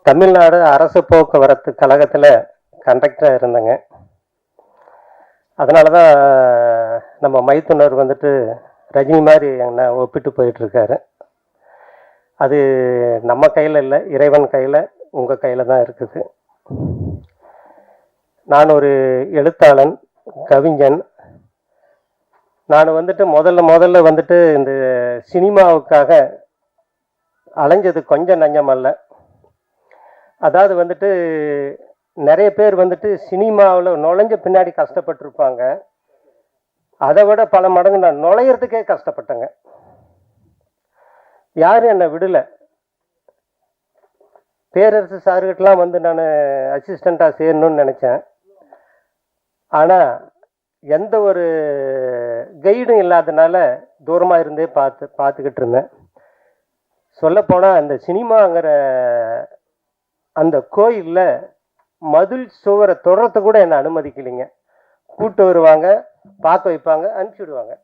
தமிழ்நாடு அரசு போக்குவரத்து கழகத்தில் கண்டக்டராக இருந்தேங்க. அதனால தான் நம்ம மைத்துனர் வந்துட்டு ரஜினி மாதிரி என்ன ஒப்பிட்டு போயிட்டுருக்காரு. அது நம்ம கையில் இல்லை, இறைவன் கையில், உங்கள் கையில் தான் இருக்குது. நான் ஒரு எழுத்தாளன், கவிஞன். நான் வந்துட்டு முதல்ல வந்துட்டு இந்த சினிமாவுக்காக அலைஞ்சது கொஞ்சம் நஞ்சமல்ல. அதாவது வந்துட்டு நிறைய பேர் வந்துட்டு சினிமாவில் நுழைஞ்ச பின்னாடி கஷ்டப்பட்டிருப்பாங்க. அதை விட பல மடங்கு நான் நுழையிறதுக்கே கஷ்டப்பட்டேங்க. யாரும் என்னை விடலை. பேரரசு சார்கிட்டலாம் வந்து நான் அசிஸ்டண்ட்டாக சேரணும்னு நினச்சேன். ஆனால் எந்த ஒரு கைடும் இல்லாதனால தூரமாக இருந்தே பார்த்துக்கிட்டு இருந்தேன். சொல்லப்போனால் அந்த சினிமாங்கிற அந்த கோயிலில் மதில் சுவரை தொடர்றது கூட என்னை அனுமதிக்கலைங்க. கூட்டு வருவாங்க, பார்க்க வைப்பாங்க, அனுப்பிச்சுடுவாங்க.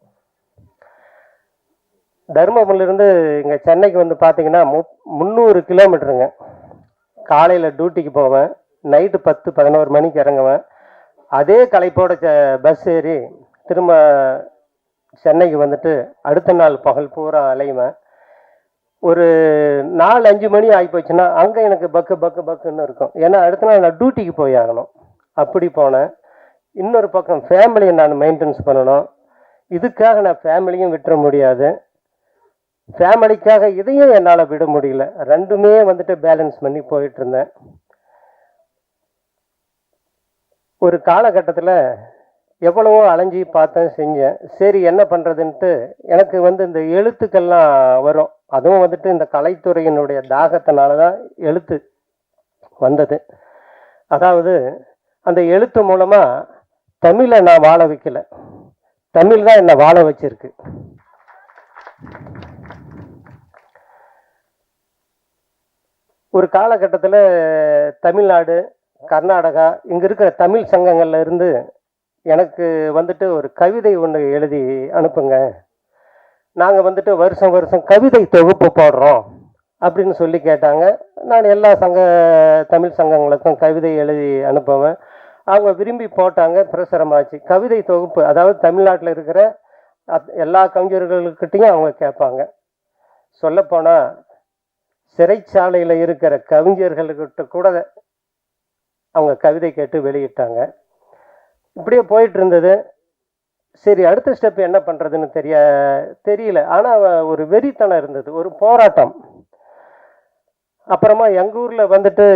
தருமபுரியிலிருந்து இங்கே சென்னைக்கு வந்து பார்த்தீங்கன்னா 300 கிலோமீட்டருங்க. காலையில் டியூட்டிக்கு போவேன், நைட்டு 10-11 மணிக்கு இறங்குவேன். அதே களைப்போட பஸ் ஏறி திரும்ப சென்னைக்கு வந்துட்டு அடுத்த நாள் பகல் பூரா அலைவேன். ஒரு 4-5 மணி ஆகிப்போச்சுன்னா அங்கே எனக்கு பக்குன்னு இருக்கும். ஏன்னா அடுத்த நாள் நான் டியூட்டிக்கு போய் ஆகணும். அப்படி போனேன். இன்னொரு பக்கம் ஃபேமிலியை நான் மெயின்டெனன்ஸ் பண்ணணும். இதுக்காக நான் ஃபேமிலியும் விட்டுற முடியாது, ஃபேமிலிக்காக இதையும் என்னால் விட முடியல. ரெண்டுமே வந்துட்டு பேலன்ஸ் பண்ணி போயிட்டு இருந்தேன். ஒரு காலகட்டத்தில் எவ்வளவோ அலைஞ்சி பார்த்தேன், செஞ்சேன். சரி என்ன பண்ணுறதுன்ட்டு எனக்கு வந்து இந்த எழுத்துக்கள்லாம் வரும். அதுவும் வந்துட்டு இந்த கலைத்துறையினுடைய தாகத்தினால தான் எழுத்து வந்தது. அதாவது அந்த எழுத்து மூலமாக தமிழை நான் வாழ வைக்கல, தமிழ் தான் என்னை வாழ வச்சிருக்கு. ஒரு காலகட்டத்தில் தமிழ்நாடு, கர்நாடகா இங்கே இருக்கிற தமிழ் சங்கங்கள்ல இருந்து எனக்கு வந்துட்டு ஒரு கவிதை ஒன்று எழுதி அனுப்புங்க, நாங்கள் வந்துட்டு வருஷம் கவிதை தொகுப்பு போடுறோம் அப்படின்னு சொல்லி கேட்டாங்க. நான் எல்லா தமிழ் சங்கங்களுக்கும் கவிதை எழுதி அனுப்புவேன். அவங்க விரும்பி போட்டாங்க, பிரசுரமாச்சு. கவிதை தொகுப்பு, அதாவது தமிழ்நாட்டில் இருக்கிற எல்லா கவிஞர்களுக்கிட்டையும் அவங்க கேட்பாங்க. சொல்லப்போனால் சிறைச்சாலையில் இருக்கிற கவிஞர்கள்கிட்ட கூட அவங்க கவிதை கேட்டு வெளியிட்டாங்க. இப்படியே போயிட்டு இருந்தது. சரி அடுத்த ஸ்டெப் என்ன பண்ணுறதுன்னு தெரியல. ஆனால் ஒரு வெறித்தனம் இருந்தது, ஒரு போராட்டம். அப்புறமா எங்கள் ஊரில் வந்துட்டு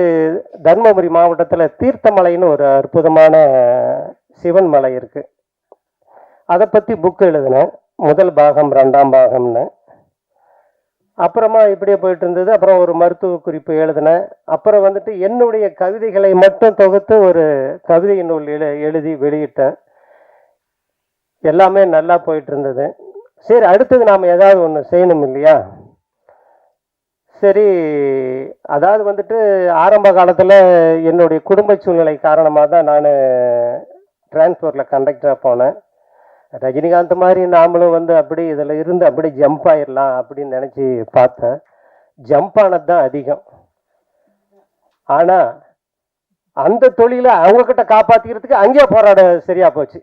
தர்மபுரி மாவட்டத்தில் தீர்த்தமலைன்னு ஒரு அற்புதமான சிவன் மலை இருக்குது. அதை பற்றி புக்கு எழுதினேன், முதல் பாகம் 2ஆம் பாகம்னு. அப்புறமா இப்படியே போயிட்டு இருந்தது. அப்புறம் ஒரு மருத்துவ குறிப்பு எழுதினேன். அப்புறம் வந்துட்டு என்னுடைய கவிதைகளை மட்டும் தொகுத்து ஒரு கவிதை நூல் எழுதி வெளியிட்டேன். எல்லாமே நல்லா போயிட்டு இருந்தது. சரி அடுத்தது நாம் ஏதாவது ஒன்று செய்யணும் இல்லையா? சரி, அதாவது வந்துட்டு ஆரம்ப காலத்தில் என்னுடைய குடும்ப சூழ்நிலை காரணமாக தான் நான் டிரான்ஸ்போர்ட்டில் கண்டக்டராக போனேன். ரஜினிகாந்த் மாதிரி நாமளும் வந்து அப்படி இதில் இருந்து அப்படி ஜம்ப் ஆயிடலாம் அப்படின்னு நினச்சி பார்த்தேன். ஜம்ப் ஆனது தான் அதிகம். ஆனால் அந்த தொழிலை அவங்கக்கிட்ட காப்பாற்றிக்கிறதுக்கு அங்கேயே போராட சரியாக போச்சு.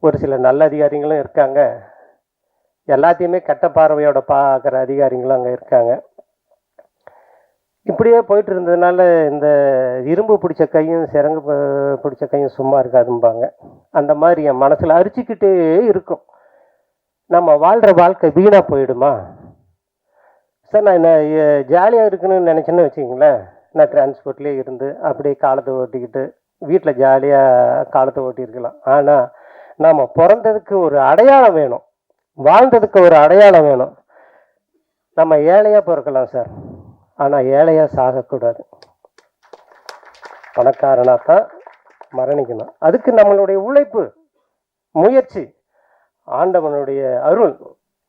ஒரு சில நல்ல அதிகாரிகளும் இருக்காங்க, எல்லாத்தையுமே கெட்ட பார்வையோட பார்க்குற அதிகாரிகளும் அங்கே இருக்காங்க. இப்படியே போயிட்டு இருந்ததுனால இந்த இரும்பு பிடிச்ச கையும் சிறங்கு பிடிச்ச கையும் சும்மா இருக்காதும்பாங்க. அந்த மாதிரி என் மனசில் அரிச்சிக்கிட்டே இருக்கும். நம்ம வாழ்கிற வாழ்க்கை வீணாக போயிடுமா சார்? நான் என்ன ஜாலியாக இருக்குன்னு நினச்சேன்னு வச்சுக்கிங்களேன், நான் டிரான்ஸ்போர்ட்லேயே இருந்து அப்படியே காலத்தை ஓட்டிக்கிட்டு வீட்டில் ஜாலியாக காலத்தை ஓட்டியிருக்கலாம். ஆனால் நாம் பிறந்ததுக்கு ஒரு அடையாளம் வேணும், வாழ்ந்ததுக்கு ஒரு அடையாளம் வேணும். நம்ம ஏழையாக பிறக்கலாம் சார், ஆனால் ஏழையாக சாகக்கூடாது. பணக்காரனாக தான் மரணிக்கணும். அதுக்கு நம்மளுடைய உழைப்பு, முயற்சி, ஆண்டவனுடைய அருள்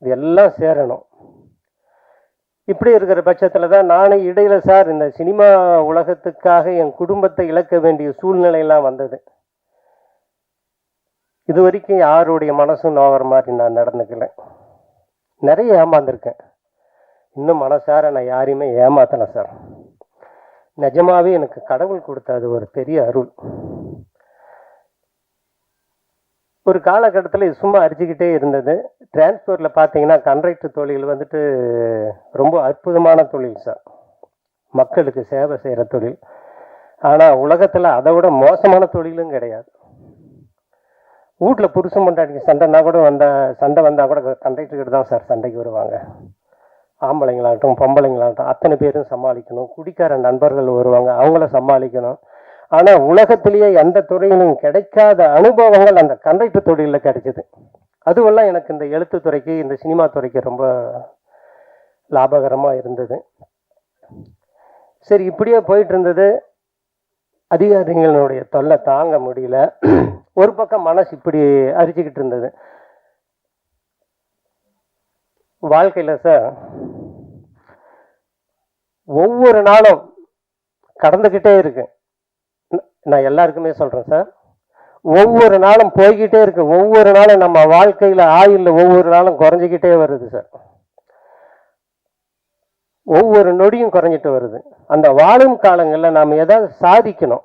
இது எல்லாம் சேரணும். இப்படி இருக்கிற பட்சத்தில் தான் நானும் இடையில சார் இந்த சினிமா உலகத்துக்காக என் குடும்பத்தை இழக்க வேண்டிய சூழ்நிலையெல்லாம் வந்தது. இது வரைக்கும் யாருடைய மனசும் நோகிற மாதிரி நான் நடந்துக்கல. நிறைய ஏமாந்துருக்கேன். இன்னும் மனசார நான் யாரையுமே ஏமாத்தலை சார். நிஜமாவே எனக்கு கடவுள் கொடுத்த அது ஒரு பெரிய அருள். ஒரு காலகட்டத்தில் இது சும்மா அரிச்சுக்கிட்டே இருந்தது. டிரான்ஸ்போர்ட்டில் பார்த்தீங்கன்னா கண்ட்ராக்டர் தொழில் வந்துட்டு ரொம்ப அற்புதமான தொழில் சார், மக்களுக்கு சேவை செய்கிற தொழில். ஆனால் உலகத்தில் அதை விட மோசமான தொழிலும் கிடையாது. வீட்டில் புருஷன் பொண்டாட்டிக்கு சண்டைனா கூட சண்டை வந்தால் கூட கண்ட்ராக்டர்கிட்ட தான் சார் சண்டைக்கு வருவாங்க. ஆம்பளைங்களாகட்டும் பொம்பளைங்களாகட்டும் அத்தனை பேரும் சமாளிக்கணும். குடிக்கார நண்பர்கள் வருவாங்க, அவங்கள சமாளிக்கணும். ஆனால் உலகத்திலேயே எந்த துறையிலும் கிடைக்காத அனுபவங்கள் அந்த கண்ட்ராக்டர் தொழிலில் கிடைச்சிது. அதுவெல்லாம் எனக்கு இந்த எழுத்துத்துறைக்கு இந்த சினிமா துறைக்கு ரொம்ப லாபகரமாக இருந்தது. சரி, இப்படியே போயிட்டு இருந்தது. அதிகாரிகளுடைய தொல்லை தாங்க முடியல. ஒரு பக்கம் மனசு இப்படி அரிச்சுக்கிட்டு இருந்தது. வாழ்க்கையில் சார் ஒவ்வொரு நாளும் கடந்துக்கிட்டே இருக்கு. நான் எல்லாருக்குமே சொல்கிறேன் சார், ஒவ்வொரு நாளும் போய்கிட்டே இருக்கு. ஒவ்வொரு நாளும் நம்ம வாழ்க்கையில் ஆயுளில் ஒவ்வொரு நாளும் குறைஞ்சிக்கிட்டே வருது சார். ஒவ்வொரு நொடியும் குறைஞ்சிட்டு வருது. அந்த வாழும் காலங்களில் நாம் ஏதாவது சாதிக்கணும்.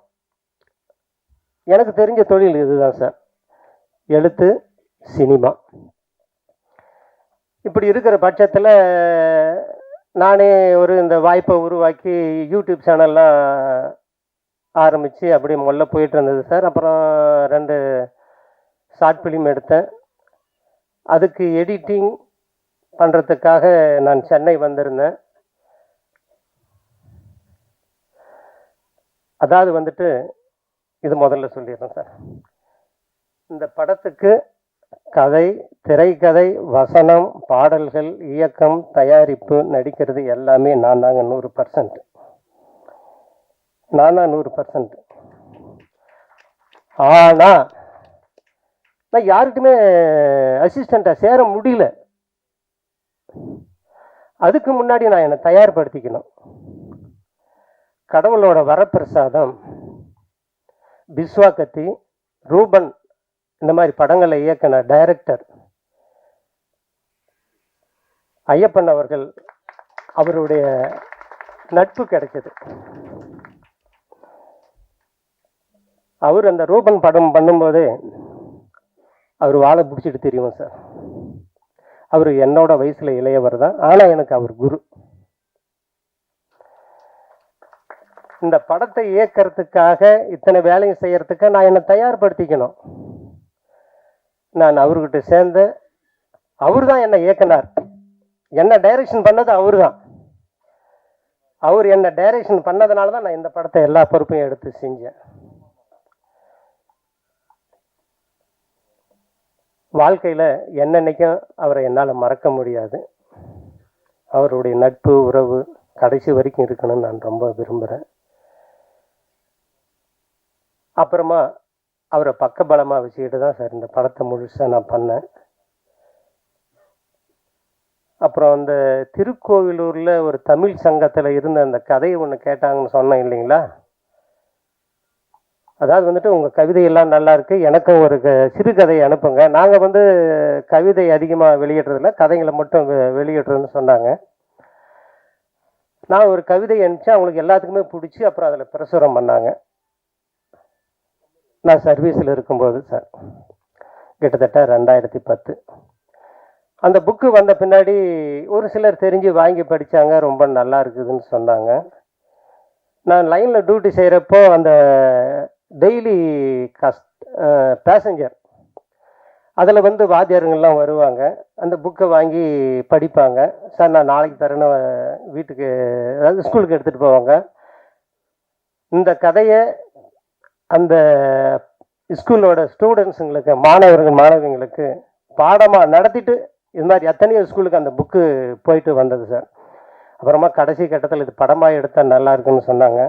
எனக்கு தெரிஞ்ச தொழில் இதுதான் சார், எழுத்து, சினிமா. இப்படி இருக்கிற பட்சத்தில் நானே இந்த வாய்ப்பை உருவாக்கி யூடியூப் சேனல்லாம் ஆரம்பித்து அப்படி முதல்ல போயிட்டு இருந்தது சார். அப்புறம் 2 ஷார்ட் ஃபிலிம் எடுத்தேன். அதுக்கு எடிட்டிங் பண்ணுறதுக்காக நான் சென்னை வந்திருந்தேன். அதாவது வந்துட்டு இது முதல்ல சொல்லிடுறேன் சார், இந்த படத்துக்கு கதை, திரைக்கதை, வசனம், பாடல்கள், இயக்கம், தயாரிப்பு, நடிக்கிறது எல்லாமே நான் தாங்க 100%. நான் தான் 100%. ஆனால் நான் யாருக்குமே அசிஸ்டண்ட்டாக சேர முடியல. அதுக்கு முன்னாடி நான் என்னை தயார்படுத்திக்கணும். கடவுளோட வரப்பிரசாதம், பிஸ்வாகத்தி, ரூபன் இந்த மாதிரி படங்களை இயக்கின டைரக்டர் ஐயப்பன் அவர்கள், அவருடைய நட்பு கிடைச்சது. அவர் அந்த ரூபன் படம் பண்ணும்போது அவர் வாழை பிடிச்சிட்டு தெரியும் சார். அவர் என்னோட வயசில் இளையவர் தான், ஆனால் எனக்கு அவர் குரு. இந்த படத்தை இயக்கிறதுக்காக இத்தனை வேலையும் செய்யறதுக்கு நான் என்னை தயார்படுத்திக்கணும். நான் அவர்கிட்ட சேர்ந்த, அவர் தான் என்னை இயக்குனார். என்ன டைரக்ஷன் பண்ணது அவர் தான். அவர் என்ன டைரக்ஷன் பண்ணதுனால தான் நான் இந்த படத்தை எல்லா பொறுப்பையும் எடுத்து செஞ்சேன். வாழ்க்கையில் என்னன்னைக்கும் அவரை என்னால் மறக்க முடியாது. அவருடைய நட்பு, உறவு கடைசி வரைக்கும் இருக்கணும்னு நான் ரொம்ப விரும்புகிறேன். அப்புறமா அவரை பக்கபலமாக வச்சுக்கிட்டு தான் சார் இந்த படத்தை முழுசாக நான் பண்ணேன். அப்புறம் அந்த திருக்கோவிலூரில் ஒரு தமிழ் சங்கத்தில் இருந்த அந்த கதையை ஒன்று கேட்டாங்கன்னு சொன்னேன் இல்லைங்களா. அதாவது வந்துட்டு உங்கள் கவிதையெல்லாம் நல்லா இருக்கு, எனக்கும் ஒரு சிறுகதையை அனுப்புங்க. நாங்கள் கவிதை அதிகமாக வெளியிடுறதில்ல, கதைகளை மட்டும் வெளியிடுறோன்னு சொன்னாங்க. நான் ஒரு கவிதை அனுப்பிச்சேன், அவங்களுக்கு எல்லாத்துக்குமே பிடிச்சி அப்புறம் அதில் பிரசுரம் பண்ணாங்க. நான் சர்வீஸில் இருக்கும்போது சார், கிட்டத்தட்ட 2010. அந்த புக்கு வந்த பின்னாடி ஒரு சிலர் தெரிஞ்சு வாங்கி படித்தாங்க, ரொம்ப நல்லா இருக்குதுன்னு சொன்னாங்க. நான் லைனில் டியூட்டி செய்கிறப்போ அந்த டெய்லி பேசஞ்சர் அதில் வாத்தியாருங்கள்லாம் வருவாங்க, அந்த புக்கை வாங்கி படிப்பாங்க. சார் நான் நாளைக்கு தரேன்னு வீட்டுக்கு, அதாவது ஸ்கூலுக்கு எடுத்துகிட்டு போவாங்க. இந்த கதையை அந்த ஸ்கூலோட ஸ்டூடெண்ட்ஸுங்களுக்கு, மாணவிங்களுக்கு பாடமாக நடத்திட்டு இது மாதிரி எத்தனையோ ஸ்கூலுக்கு அந்த புக்கு போயிட்டு வந்தது சார். அப்புறமா கடைசி கட்டத்தில் இது படமாக எடுத்தால் நல்லா இருக்குன்னு சொன்னாங்க.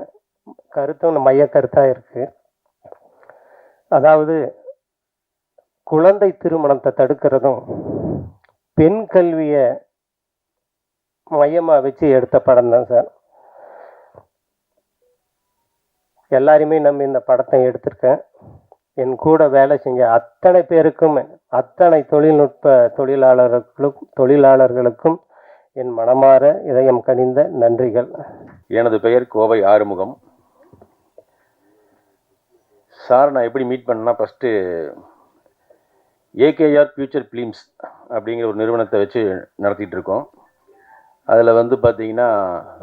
கருத்தும் மைய கருத்தாக இருக்குது. அதாவது குழந்தை திருமணத்தை தடுக்கிறதும் பெண் கல்வியை மையமாக வச்சு எடுத்த படம் தான் சார். எல்லாரையுமே நம்பி இந்த படத்தை எடுத்திருக்கேன். என் கூட வேலை செஞ்ச அத்தனை பேருக்கும், அத்தனை தொழில்நுட்ப தொழிலாளர்களுக்கும் என் மனமாற இதயம் கனிந்த நன்றிகள். எனது பெயர் கோவை ஆறுமுகம். சார் நான் எப்படி மீட் பண்ணேன்னா, ஃபஸ்ட்டு ஏகேஆர் ஃபியூச்சர் ஃபிலிம்ஸ் அப்படிங்கிற ஒரு நிறுவனத்தை வச்சு நடத்திட்டு இருக்கோம். அதில் வந்து பார்த்திங்கன்னா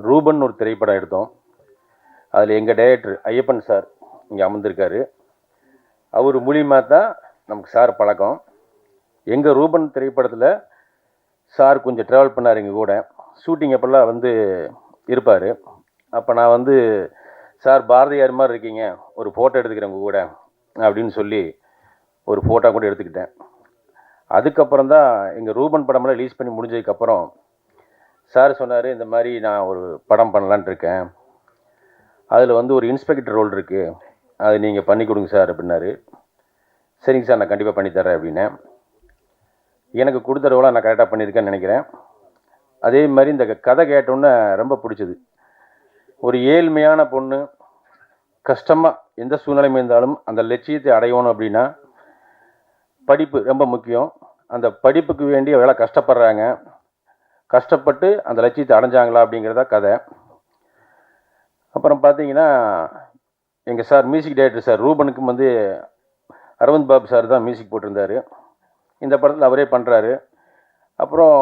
ரூபன் ஒரு திரைப்படம் எடுத்தோம். அதில் எங்கள் டைரக்டர் ஐயப்பன் சார் இங்கே அமர்ந்திருக்காரு. அவர் மூலியமாக தான் நமக்கு சார் பழக்கம். எங்கள் ரூபன் திரைப்படத்தில் சார் கொஞ்சம் ட்ராவல் பண்ணார் எங்கள் கூட. ஷூட்டிங் அப்போல்லாம் வந்து இருப்பார். அப்போ நான் வந்து சார் பாரதியார் மாதிரி இருக்கீங்க, ஒரு ஃபோட்டோ எடுத்துக்கிறேன் உங்கள் கூட அப்படின்னு சொல்லி ஒரு ஃபோட்டோ கூட எடுத்துக்கிட்டேன். அதுக்கப்புறம் தான் எங்கள் ரூபன் படமெல்லாம் ரிலீஸ் பண்ணி முடிஞ்சதுக்கப்புறம் சார் சொன்னார், இந்த மாதிரி நான் ஒரு படம் பண்ணலான் இருக்கேன், அதில் வந்து ஒரு இன்ஸ்பெக்டர் ரோல் இருக்குது, அது நீங்கள் பண்ணி கொடுங்க சார் அப்படின்னாரு. சரிங்க சார், நான் கண்டிப்பாக பண்ணித்தரேன் அப்படின்னேன். எனக்கு கொடுத்த ரோலாக நான் கரெக்டாக பண்ணியிருக்கேன்னு நினைக்கிறேன். அதே மாதிரி இந்த கதை கேட்டோன்னே ரொம்ப பிடிச்சது. ஒரு ஏழ்மையான பொண்ணு கஷ்டமாக எந்த சூழ்நிலையும் இருந்தாலும் அந்த லட்சியத்தை அடையணும் அப்படின்னா படிப்பு ரொம்ப முக்கியம். அந்த படிப்புக்கு வேண்டி எவ்வளோ கஷ்டப்படுறாங்க, கஷ்டப்பட்டு அந்த லட்சியத்தை அடைஞ்சாங்களா அப்படிங்கிறதா கதை. அப்புறம் பார்த்தீங்கன்னா எங்கள் சார் மியூசிக் டைரக்டர் சார் ரூபனுக்கும் வந்து அரவிந்த் பாபு சார் தான் மியூசிக் போட்டிருந்தார். இந்த படத்தில் அவரே பண்ணுறாரு. அப்புறம்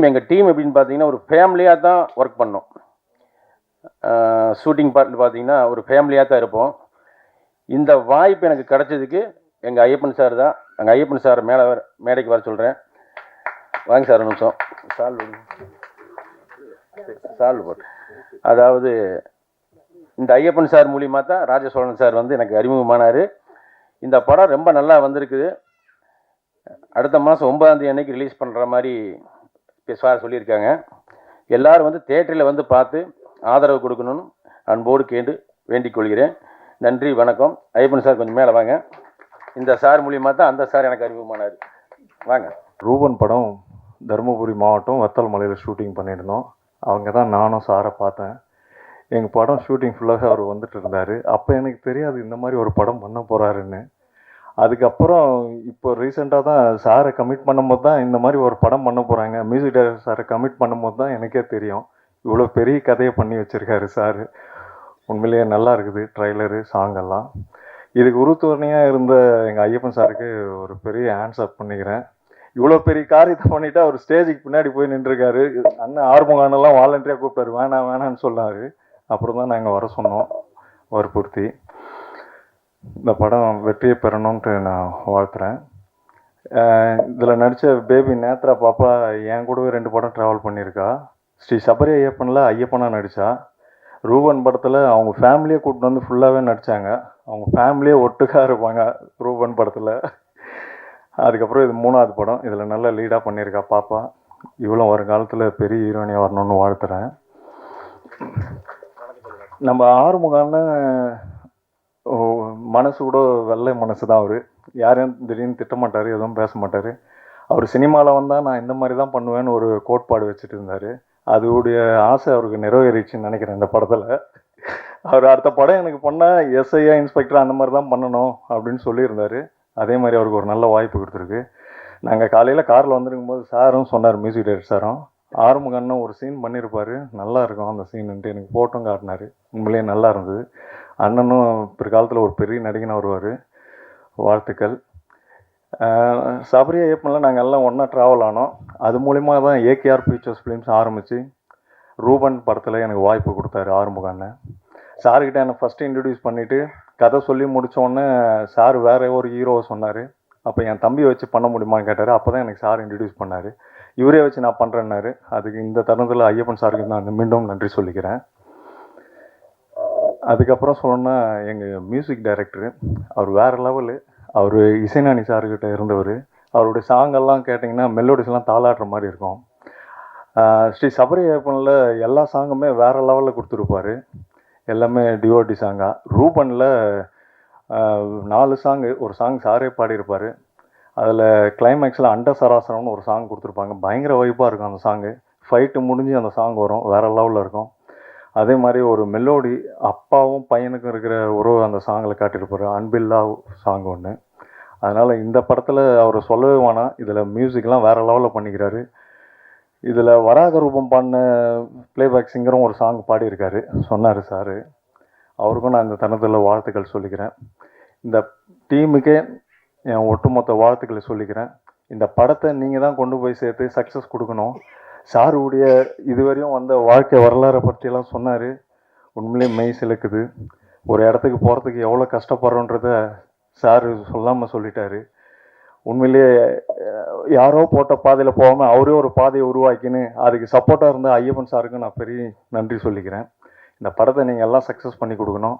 எங்கள் டீம் எப்படின்னு பார்த்தீங்கன்னா ஒரு ஃபேமிலியாக தான் ஒர்க் பண்ணோம். ஷூட்டிங் பார்ட்டில் பார்த்தீங்கன்னா ஒரு ஃபேமிலியாக தான் இருப்போம். இந்த வாய்ப்பு எனக்கு கிடைச்சதுக்கு எங்கள் ஐயப்பன் சார் தான். எங்கள் ஐயப்பன் சார் மேடைக்கு வர சொல்கிறேன். வாங்க சார், ஒரு நிமிஷம். சால்வ் போட்டு, அதாவது இந்த ஐயப்பன் சார் மூலியமாக தான் ராஜசோழன் சார் வந்து எனக்கு அறிமுகமானார். இந்த படம் ரொம்ப நல்லா வந்திருக்குது. அடுத்த மாதம் 9ஆம் தேதி அன்னைக்கு ரிலீஸ் பண்ணுற மாதிரி சார் சொல்லியிருக்காங்க. எல்லோரும் வந்து தேட்டரில் வந்து பார்த்து ஆதரவு கொடுக்கணும்னு அன்போடு கேட்டு வேண்டிக் கொள்கிறேன். நன்றி, வணக்கம். ஐயப்பன் சார் கொஞ்சம் மேலே வாங்க. இந்த சார் மூலியமாக தான் அந்த சார் எனக்கு அறிமுகமானார். வாங்க. ரூபன் படம் தருமபுரி மாவட்டம் வத்தல் மலையில் ஷூட்டிங் பண்ணியிருந்தோம். அவங்க தான் நானும் சாரை பார்த்தேன். எங்கள் படம் ஷூட்டிங் ஃபுல்லாக அவர் வந்துட்டு இருந்தார். அப்போ எனக்கு தெரியாது இந்த மாதிரி ஒரு படம் பண்ண போகிறாருன்னு. அதுக்கப்புறம் இப்போ ரீசெண்டாக தான் சாரை கமிட் பண்ணும்போது தான் இந்த மாதிரி ஒரு படம் பண்ண போகிறாங்க, மியூசிக் டைரக்டர் சாரை கமிட் பண்ணும்போது தான் எனக்கே தெரியும் இவ்வளோ பெரிய கதையை பண்ணி வச்சுருக்காரு சார். உண்மையிலேயே நல்லா இருக்குது ட்ரைலரு, சாங்கெல்லாம். இதுக்கு உறுதுணையாக இருந்த எங்கள் ஐயப்பன் சாருக்கு ஒரு பெரிய ஹேண்ட்ஸ் அப் பண்ணிக்கிறேன். இவ்வளோ பெரிய காரியத்தை பண்ணிவிட்டு அவர் ஸ்டேஜுக்கு பின்னாடி போய் நின்றுருக்காரு. அண்ணன் ஆர்முகானெல்லாம் வாலண்டியாக கூப்பிட்டாரு, வேணான்னு சொன்னார். அப்புறம் தான் நாங்கள் வர சொன்னோம் வற்புறுத்தி. இந்த படம் வெற்றியை பெறணுன்ட்டு நான் வாழ்த்துறேன். இதில் நடித்த பேபி நேத்ரா பாப்பா என் கூடவே 2 படம் ட்ராவல் பண்ணியிருக்கா. ஸ்ரீ சபரி ஐயப்பனில் ஐயப்பனாக நடித்தா. ரூபன் படத்தில் அவங்க ஃபேமிலியை கூப்பிட்டு வந்து ஃபுல்லாகவே நடித்தாங்க. அவங்க ஃபேமிலியே ஒட்டுக்காக இருப்பாங்க ரூபன் படத்தில். அதுக்கப்புறம் இது 3ஆவது படம். இதில் நல்ல லீடாக பண்ணியிருக்கா பாப்பா. இவ்வளோ வருங்காலத்தில் பெரிய ஹீரோயினியாக வரணும்னு வாழ்த்துறேன். நம்ம ஆறுமுகம்னு மனசு கூட வெள்ளை மனசு தான் அவர். யாரையும் திடீர்னு திட்டமாட்டார், எதுவும் பேச மாட்டார். அவர் சினிமாவில் வந்தால் நான் இந்த மாதிரி தான் பண்ணுவேன்னு ஒரு கோட்பாடு வச்சுட்டு இருந்தார். அதோடைய ஆசை அவருக்கு நிறைவேறிச்சுன்னு நினைக்கிறேன் இந்த படத்தில். அவர் அடுத்த படம் எனக்கு பண்ணால் எஸ்ஐயா இன்ஸ்பெக்டர் அந்த மாதிரி தான் பண்ணணும் அப்படின்னு சொல்லியிருந்தார். அதே மாதிரி அவருக்கு ஒரு நல்ல வாய்ப்பு கொடுத்துருக்கு. நாங்கள் காலையில் காரில் வந்துருக்கும்போது சாரும் சொன்னார், மியூசிக் டைரக்டர் சாரும், ஆறுமுகன்னு ஒரு சீன் பண்ணியிருப்பார், நல்லா இருக்கும் அந்த சீனுன்ட்டு எனக்கு ஃபோட்டோ காட்டினார். உண்மையிலேயே நல்லா இருந்தது. அண்ணனும் பிற்காலத்தில் ஒரு பெரிய நடிகனாக வருவார். வாழ்த்துக்கள். சபரி ஐயப்பனில் நாங்கள் எல்லாம் ஒன்றா ட்ராவல் ஆனோம். அது மூலிமா தான் ஏகேஆர் ஃபியூச்சர்ஸ் ஃபிலிம்ஸ் ஆரம்பித்து ரூபன் படத்தில் எனக்கு வாய்ப்பு கொடுத்தாரு ஆறுமுகன்னு. சார்கிட்ட என்னை ஃபஸ்ட்டு இன்ட்ரடியூஸ் பண்ணிவிட்டு கதை சொல்லி முடித்தோடனே சார் வேறு ஒரு ஹீரோவை சொன்னார். அப்போ என் தம்பி வச்சு பண்ண முடியுமான்னு கேட்டார். அப்போ தான் எனக்கு சார் இன்ட்ரடியூஸ் பண்ணார். இவரே வச்சு நான் பண்ணுறேன்னாரு. அதுக்கு இந்த தருணத்தில் ஐயப்பன் சாருக்கு நான் மீண்டும் நன்றி சொல்லிக்கிறேன். அதுக்கப்புறம் சொன்னால் எங்கள் மியூசிக் டைரக்டரு அவர் வேறு லெவலு. அவர் இசைஞானி சார்கிட்ட இருந்தவர். அவருடைய சாங்கெல்லாம் கேட்டிங்கன்னா மெலோடிஸ்லாம் தாளாடுற மாதிரி இருக்கும். ஸ்ரீ சபரி ஐயப்பனில் எல்லா சாங்குமே வேறு லெவலில் கொடுத்துருப்பார். எல்லாமே டிஓடி சாங்காக. ரூபனில் 4 சாங்கு, ஒரு சாங் சாரே பாடியிருப்பார். அதில் கிளைமேக்ஸில் அண்ட சராசரம்னு ஒரு சாங் கொடுத்துருப்பாங்க. பயங்கர வைப்பாக இருக்கும் அந்த சாங்கு. ஃபைட்டு முடிஞ்சு அந்த சாங் வரும், வேறு லெவலில் இருக்கும். அதே மாதிரி ஒரு மெலோடி அப்பாவும் பையனுக்கும் இருக்கிற உறவு அந்த சாங்கில் காட்டியிருப்பார். அன்பில்லா சாங் ஒன்று. அதனால் இந்த படத்தில் அவர் சொல்லவே வேணாம், இதில் மியூசிக்லாம் வேறு லெவலில் பண்ணிக்கிறாரு. இதில் வராக ரூபம் பாடின ப்ளேபேக் சிங்கரும் ஒரு சாங் பாடியிருக்காரு, சொன்னார் சார். அவருக்கும் நான் இந்த தருணத்தில் வாழ்த்துக்கள் சொல்லிக்கிறேன். இந்த டீமுக்கே என் ஒட்டுமொத்த வாழ்த்துக்களை சொல்லிக்கிறேன். இந்த படத்தை நீங்கள் தான் கொண்டு போய் சேர்த்து சக்ஸஸ் கொடுக்கணும். சாருடைய இதுவரையும் வந்த வாழ்க்கை வரலாறை பற்றியெல்லாம் சொன்னார். உண்மையிலேயே மெய் சிலுக்குது. ஒரு இடத்துக்கு போகிறதுக்கு எவ்வளோ கஷ்டப்படுறோன்றத சார் சொல்லாமல் சொல்லிட்டாரு. உண்மையிலேயே யாரோ போட்ட பாதையில் போகாமல் அவரே ஒரு பாதையை உருவாக்கின்னு அதுக்கு சப்போர்ட்டாக இருந்த ஐயப்பன் சாருக்கு நான் பெரிய நன்றி சொல்லிக்கிறேன். இந்த படத்தை நீங்கள் எல்லாம் சக்ஸஸ் பண்ணி கொடுக்கணும்.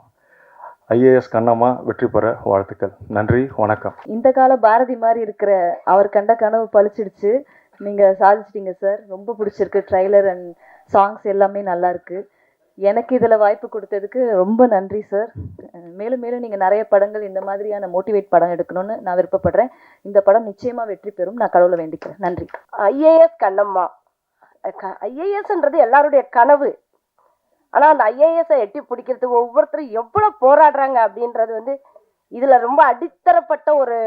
ஐஏஎஸ் கண்ணம்மா வெற்றி பெற வாழ்த்துக்கள். நன்றி, வணக்கம். இந்த கால பாரதி மாதிரி இருக்கிற அவர் கண்ட கனவு பழிச்சிடுச்சு. நீங்கள் சாதிச்சிட்டீங்க சார். ரொம்ப பிடிச்சிருக்கு. ட்ரைலர் அண்ட் சாங்ஸ் எல்லாமே நல்லா இருக்கு. எனக்கு இதில் வாய்ப்பு கொடுத்ததுக்கு ரொம்ப நன்றி சார். மேலும் மேலும் நீங்கள் நிறைய படங்கள் இந்த மாதிரியான மோட்டிவேட் படம் எடுக்கணும்னு நான் விருப்பப்படுறேன். இந்த படம் நிச்சயமாக வெற்றி பெறும். நான் கடவுளை வேண்டிக்கிறேன். நன்றி. ஐஏஎஸ் கண்ணம்மா. ஐஏஎஸ்ன்றது எல்லாருடைய கனவு. ஆனால் அந்த ஐஏஎஸை எட்டி பிடிக்கிறதுக்கு ஒவ்வொருத்தரும் எவ்வளோ போராடுறாங்க அப்படின்றது வந்து இதில் ரொம்ப அடித்தரப்பட்ட ஒரு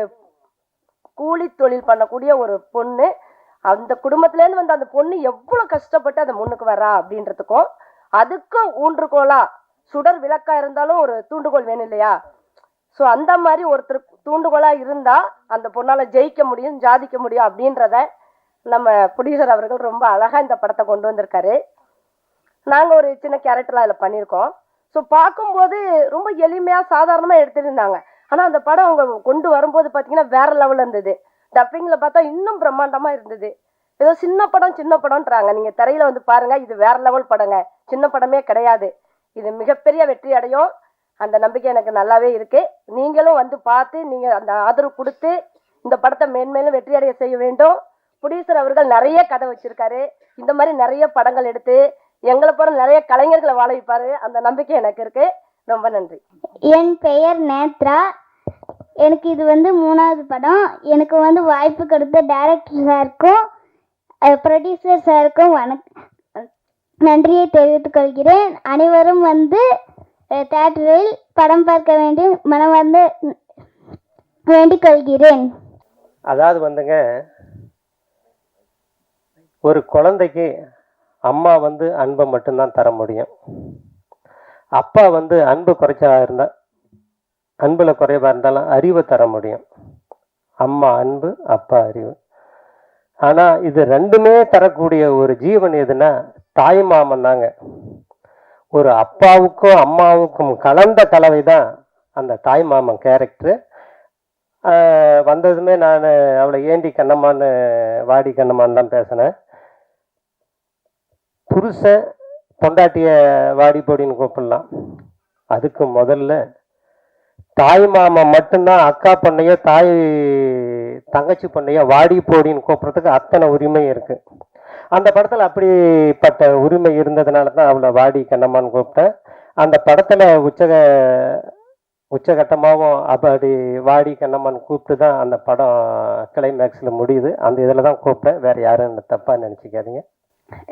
கூலி தொழில் பண்ணக்கூடிய ஒரு பொண்ணு. அந்த குடும்பத்துலேருந்து வந்து அந்த பொண்ணு எவ்வளோ கஷ்டப்பட்டு அந்த முன்னுக்கு வரா அப்படின்றதுக்கும் அதுக்கும் ஊன்றுகோலா சுடர் விளக்கா இருந்தாலும் ஒரு தூண்டுகோல் வேணும் இல்லையா? ஸோ அந்த மாதிரி ஒருத்தர் தூண்டுகோலாக இருந்தால் அந்த பொண்ணால் ஜெயிக்க முடியும், ஜாதிக்க முடியும் அப்படின்றத நம்ம ப்ரொடியூசர் அவர்கள் ரொம்ப அழகாக இந்த படத்தை கொண்டு வந்திருக்காரு. நாங்கள் ஒரு சின்ன கேரக்டரில் அதில் பண்ணியிருக்கோம். ஸோ பார்க்கும்போது ரொம்ப எளிமையாக சாதாரணமாக எடுத்துருந்தாங்க. ஆனால் அந்த படம் அவங்க கொண்டு வரும்போது பார்த்தீங்கன்னா வேறு லெவலில் இருந்தது. டப்பிங்கில் பார்த்தா இன்னும் பிரம்மாண்டமாக இருந்தது. ஏதோ சின்ன படம்ன்றாங்க. நீங்கள் திரையில் வந்து பாருங்கள், இது வேறு லெவல் படங்க, சின்ன படமே கிடையாது. இது மிகப்பெரிய வெற்றி அடையும். அந்த நம்பிக்கை எனக்கு நல்லாவே இருக்குது. நீங்களும் வந்து பார்த்து நீங்கள் அந்த ஆதரவு கொடுத்து இந்த படத்தை மேன்மேலும் வெற்றி அடைய செய்ய வேண்டும். ப்ரொடியூசர் அவர்கள் நிறைய கதை வச்சுருக்காரு. இந்த மாதிரி நிறைய படங்கள் எடுத்து எங்களை போற நிறைய கலைஞர்களை வாழ வைப்பாரு. அந்த நம்பிக்கை எனக்கு இருக்கு. ரொம்ப நன்றி. என் பெயர் நேத்ரா. எனக்கு இது வந்து 3வது படம். எனக்கு வந்து வாய்ப்பு கொடுத்த டைரக்டர் சாருக்கும் ப்ரொடியூசர் சாருக்கும் நன்றியை தெரிவித்துக் கொள்கிறேன். அனைவரும் வந்து தியேட்டரில் படம் பார்க்க வேண்டி மனம் வந்து வேண்டிக் கொள்கிறேன். அதாவது வந்துங்க, ஒரு குழந்தைக்கு அம்மா வந்து அன்பை மட்டும்தான் தர முடியும். அப்பா வந்து அன்பு குறைச்சா இருந்தால், அன்பில் குறைவா இருந்தாலும் அறிவை தர முடியும். அம்மா அன்பு, அப்பா அறிவு. ஆனால் இது ரெண்டுமே தரக்கூடிய ஒரு ஜீவன் எதுனா தாய் மாமன் தாங்க. ஒரு அப்பாவுக்கும் அம்மாவுக்கும் கலந்த கலவை தான் அந்த தாய் மாமன் கேரக்டரு. வந்ததுமே நான் அவளை ஏண்டி கண்ணம்மான்னு வாடி கண்ணம்மான்னு தான் பேசினேன். புருஷன் பொண்டாட்டிய வாடி போடின்னு கூப்பிடலாம். அதுக்கு முதல்ல தாய் மாமன் மட்டும்தான் அக்கா பொண்ணையோ தங்கச்சி பொண்ணையோ வாடி போடின்னு கூப்பிட்றதுக்கு அத்தனை உரிமை இருக்கு. அந்த படத்தில் அப்படிப்பட்ட உரிமை இருந்ததுனால தான் அவளை வாடி கண்ணம்மான்னு கூப்பிட்டேன். அந்த படத்தில் உச்சகட்டமாகவும் அப்படி வாடி கண்ணம்மான்னு கூப்பிட்டு தான் அந்த படம் கிளைமேக்ஸில் முடியுது. அந்த இதில் தான் கூப்பிட்டேன். வேறு யாரும் தப்பாக நினச்சிக்காதீங்க.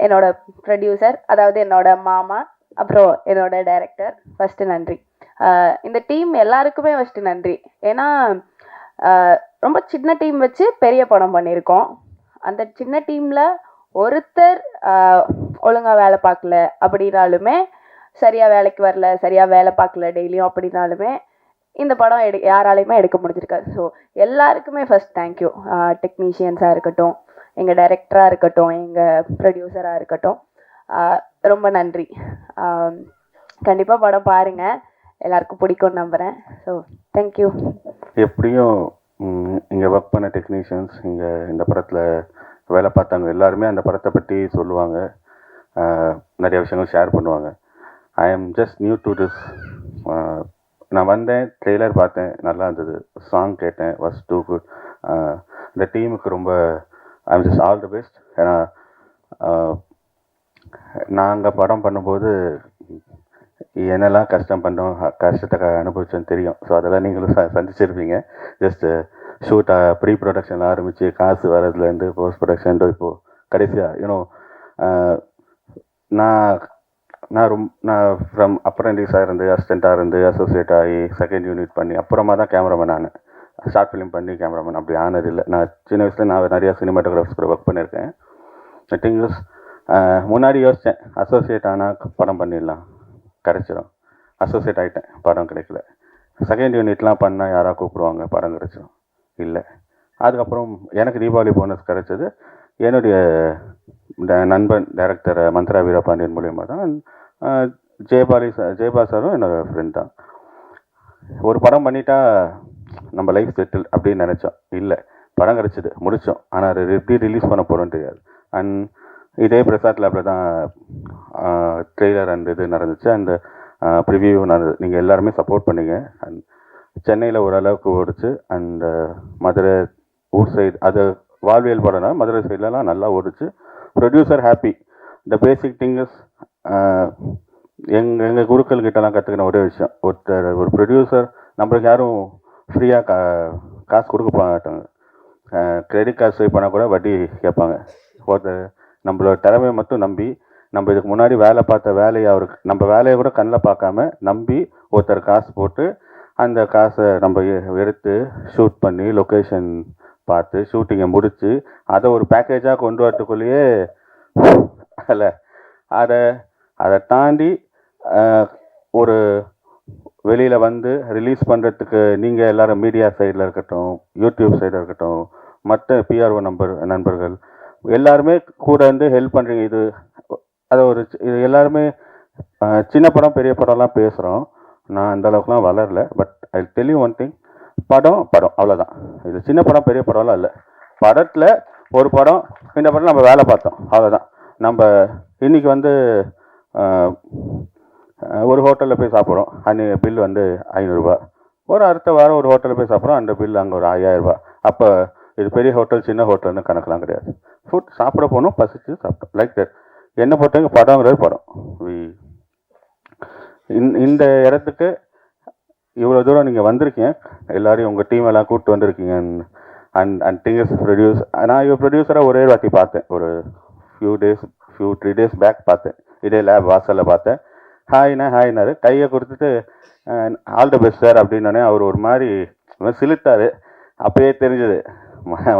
என்னோட ப்ரொடியூசர், அதாவது என்னோட மாமா, அப்புறம் என்னோட டைரக்டர், ஃபஸ்ட்டு நன்றி. இந்த டீம் எல்லாருக்குமே ஃபஸ்ட்டு நன்றி. ஏன்னா ரொம்ப சின்ன டீம் வச்சு பெரிய படம் பண்ணியிருக்கோம். அந்த சின்ன டீமில் ஒருத்தர் ஒழுங்காக வேலை பார்க்கல அப்படின்னாலுமே, சரியாக வேலைக்கு வரல, சரியாக வேலை பார்க்கல டெய்லியும் அப்படின்னாலுமே இந்த படம் யாராலையுமே எடுக்க முடிஞ்சிருக்காது. ஸோ எல்லாருக்குமே ஃபஸ்ட் தேங்க்யூ. டெக்னீஷியன்ஸாக இருக்கட்டும், எங்கள் டைரக்டராக இருக்கட்டும், எங்கள் ப்ரொடியூசராக இருக்கட்டும், ரொம்ப நன்றி. கண்டிப்பாக படம் பாருங்கள், எல்லாருக்கும் பிடிக்கும்னு நம்புகிறேன். So thank you. எப்படியும் இங்கே ஒர்க் பண்ண டெக்னீஷியன்ஸ், இங்கே இந்த படத்தில் வேலை பார்த்தாங்க எல்லாருமே அந்த படத்தை பற்றி சொல்லுவாங்க, நிறைய விஷயங்கள் ஷேர் பண்ணுவாங்க. I am just new to this. நான் வந்தேன், ட்ரெய்லர் பார்த்தேன், நல்லா இருந்தது. சாங் கேட்டேன், வாஸ் டூ குட். இந்த டீமுக்கு ரொம்ப I am just all the best. ஏன்னா நாங்கள் படம் பண்ணும்போது என்னெல்லாம் கஷ்டம் பண்ணோம், கஷ்டத்தை அனுபவிச்சோன்னு தெரியும். ஸோ அதெல்லாம் நீங்களும் சந்திச்சிருப்பீங்க. ஜஸ்ட் ஷூட்டாக ப்ரீ ப்ரொடக்ஷன் ஆரம்பித்து காசு வரதுலேருந்து போஸ்ட் ப்ரொடக்ஷன் இப்போது கடைசியாக யூனோ நான் ஃப்ரம் அப்ரெண்டிஸாக இருந்து அசிஸ்டண்ட்டாக இருந்து அசோசியேட் ஆகி செகண்ட் யூனிட் பண்ணி அப்புறமா தான் கேமராமேன். நான் ஷார்ட் ஃபிலிம் பண்ணி கேமராமேன் அப்படி ஆனதில்லை. நான் சின்ன வயசில் நான் நிறையா சினிமாட்டோகிராஃபர்ஸ் கூட ஒர்க் பண்ணியிருக்கேன். திங் முன்னாடி யோசித்தேன் அசோசியேட் ஆனால் படம் பண்ணிடலாம், கிடச்சிரும். அசோசியேட் ஆகிட்டேன், படம் கிடைக்கல. செகண்ட் யூனிட்லாம் பண்ணால் யாராக கூப்பிடுவாங்க, படம் கிடச்சிரும். இல்லை. அதுக்கப்புறம் எனக்கு தீபாவளி போனஸ் கிடச்சது என்னுடைய நண்பன் டைரக்டர் மந்த்ரா வீரபாண்டியன் மூலியமாக தான். ஜெயபா சாரும் என்னோட ஃப்ரெண்ட் தான். ஒரு படம் பண்ணிட்டா நம்ம லைஃப் செட்டில் அப்படின்னு நினச்சோம். இல்லை, படம் கிடச்சிது, முடித்தோம். ஆனால் அது எப்படி ரிலீஸ் பண்ண போகிறோன்னு தெரியாது. அண்ட் இதே பிரசாத் லேபில் தான் ட்ரெய்லர் அண்ட் இது நடந்துச்சு. அந்த ப்ரிவியூ நடந்தது. நீங்கள் எல்லாருமே சப்போர்ட் பண்ணீங்க. அண்ட் சென்னையில் ஓரளவுக்கு ஓடிச்சு. அண்ட் மதுரை ஊர் சைடு அது வாழ்வியல் படம்னா மதுரை சைட்லலாம் நல்லா ஓடிச்சு. Producer happy. The basic thing is எங்கள் குருக்கள் கிட்டலாம் கற்றுக்கின ஒரே விஷயம், ஒரு ப்ரொடியூசர் நம்மளுக்கு யாரும் ஃப்ரீயாக காசு கொடுக்க மாட்டாங்க. கிரெடிட் கார்டு சேவ் பண்ணால் கூட வட்டி கேட்பாங்க. நம்மளோட திறமையை மட்டும் நம்பி, நம்ம இதுக்கு முன்னாடி வேலை பார்த்த வேலையை அவருக்கு நம்ம வேலையை கூட கண்ணில் பார்க்காம நம்பி ஒருத்தர் காசு போட்டு அந்த காசை நம்ம எடுத்து ஷூட் பண்ணி லொக்கேஷன் பார்த்து ஷூட்டிங்கை முடித்து அதை ஒரு பேக்கேஜாக கொண்டு வரத்துக்குள்ளேயே அல்ல, அதை தாண்டி ஒரு வெளியில் வந்து ரிலீஸ் பண்ணுறதுக்கு நீங்கள் எல்லோரும் மீடியா சைடில் இருக்கட்டும், யூடியூப் சைடில் இருக்கட்டும், மற்ற பிஆர்ஓ நண்பர்கள் எல்லாருமே கூட இருந்து ஹெல்ப் பண்ணுறீங்க. இது எல்லாருமே சின்ன படம் பெரிய படம்லாம் பேசுகிறோம். நான் அந்த அளவுக்குலாம் வளரல. But I tell you one thing, படம் அவ்வளோதான். இது சின்ன படம் பெரிய படம்லாம் இல்லை. படத்தில் ஒரு படம் இந்த படம் நம்ம வேலை பார்த்தோம், அவ்வளோதான். நம்ம இன்றைக்கி வந்து ஒரு ஹோட்டலில் போய் சாப்பிட்றோம், அன்றைக்கி பில் வந்து 500 ரூபா. அடுத்த வாரம் ஒரு ஹோட்டலில் போய் சாப்பிட்றோம், அந்த பில் அங்கே ஒரு 5000 ரூபா. அப்போ இது பெரிய ஹோட்டல் சின்ன ஹோட்டல்னு கணக்கெலாம் கிடையாது. ஃபுட் சாப்பிட போகணும், பசிச்சு சாப்பிட்டோம், லைக் தட். என்ன பொறுத்தவங்க படங்கிறது படம். இந்த இடத்துக்கு இவ்வளோ தூரம் நீங்கள் வந்திருக்கீங்க, எல்லோரையும் உங்கள் டீம் எல்லாம் கூப்பிட்டு வந்திருக்கீங்க. அண்ட் திங்ஸ் ப்ரொடியூஸ், நான் இவ ப்ரொடியூசராக ஒரே வாட்டி பார்த்தேன், ஒரு 3 days பேக் பார்த்தேன். இதே லேப் வாசலில் பார்த்தேன். ஹாய்னாரு, கையை கொடுத்துட்டு ஆல் த பெஸ்ட் சார் அப்படின்னே அவர் ஒரு மாதிரி சிலித்தார். அப்பயே தெரிஞ்சது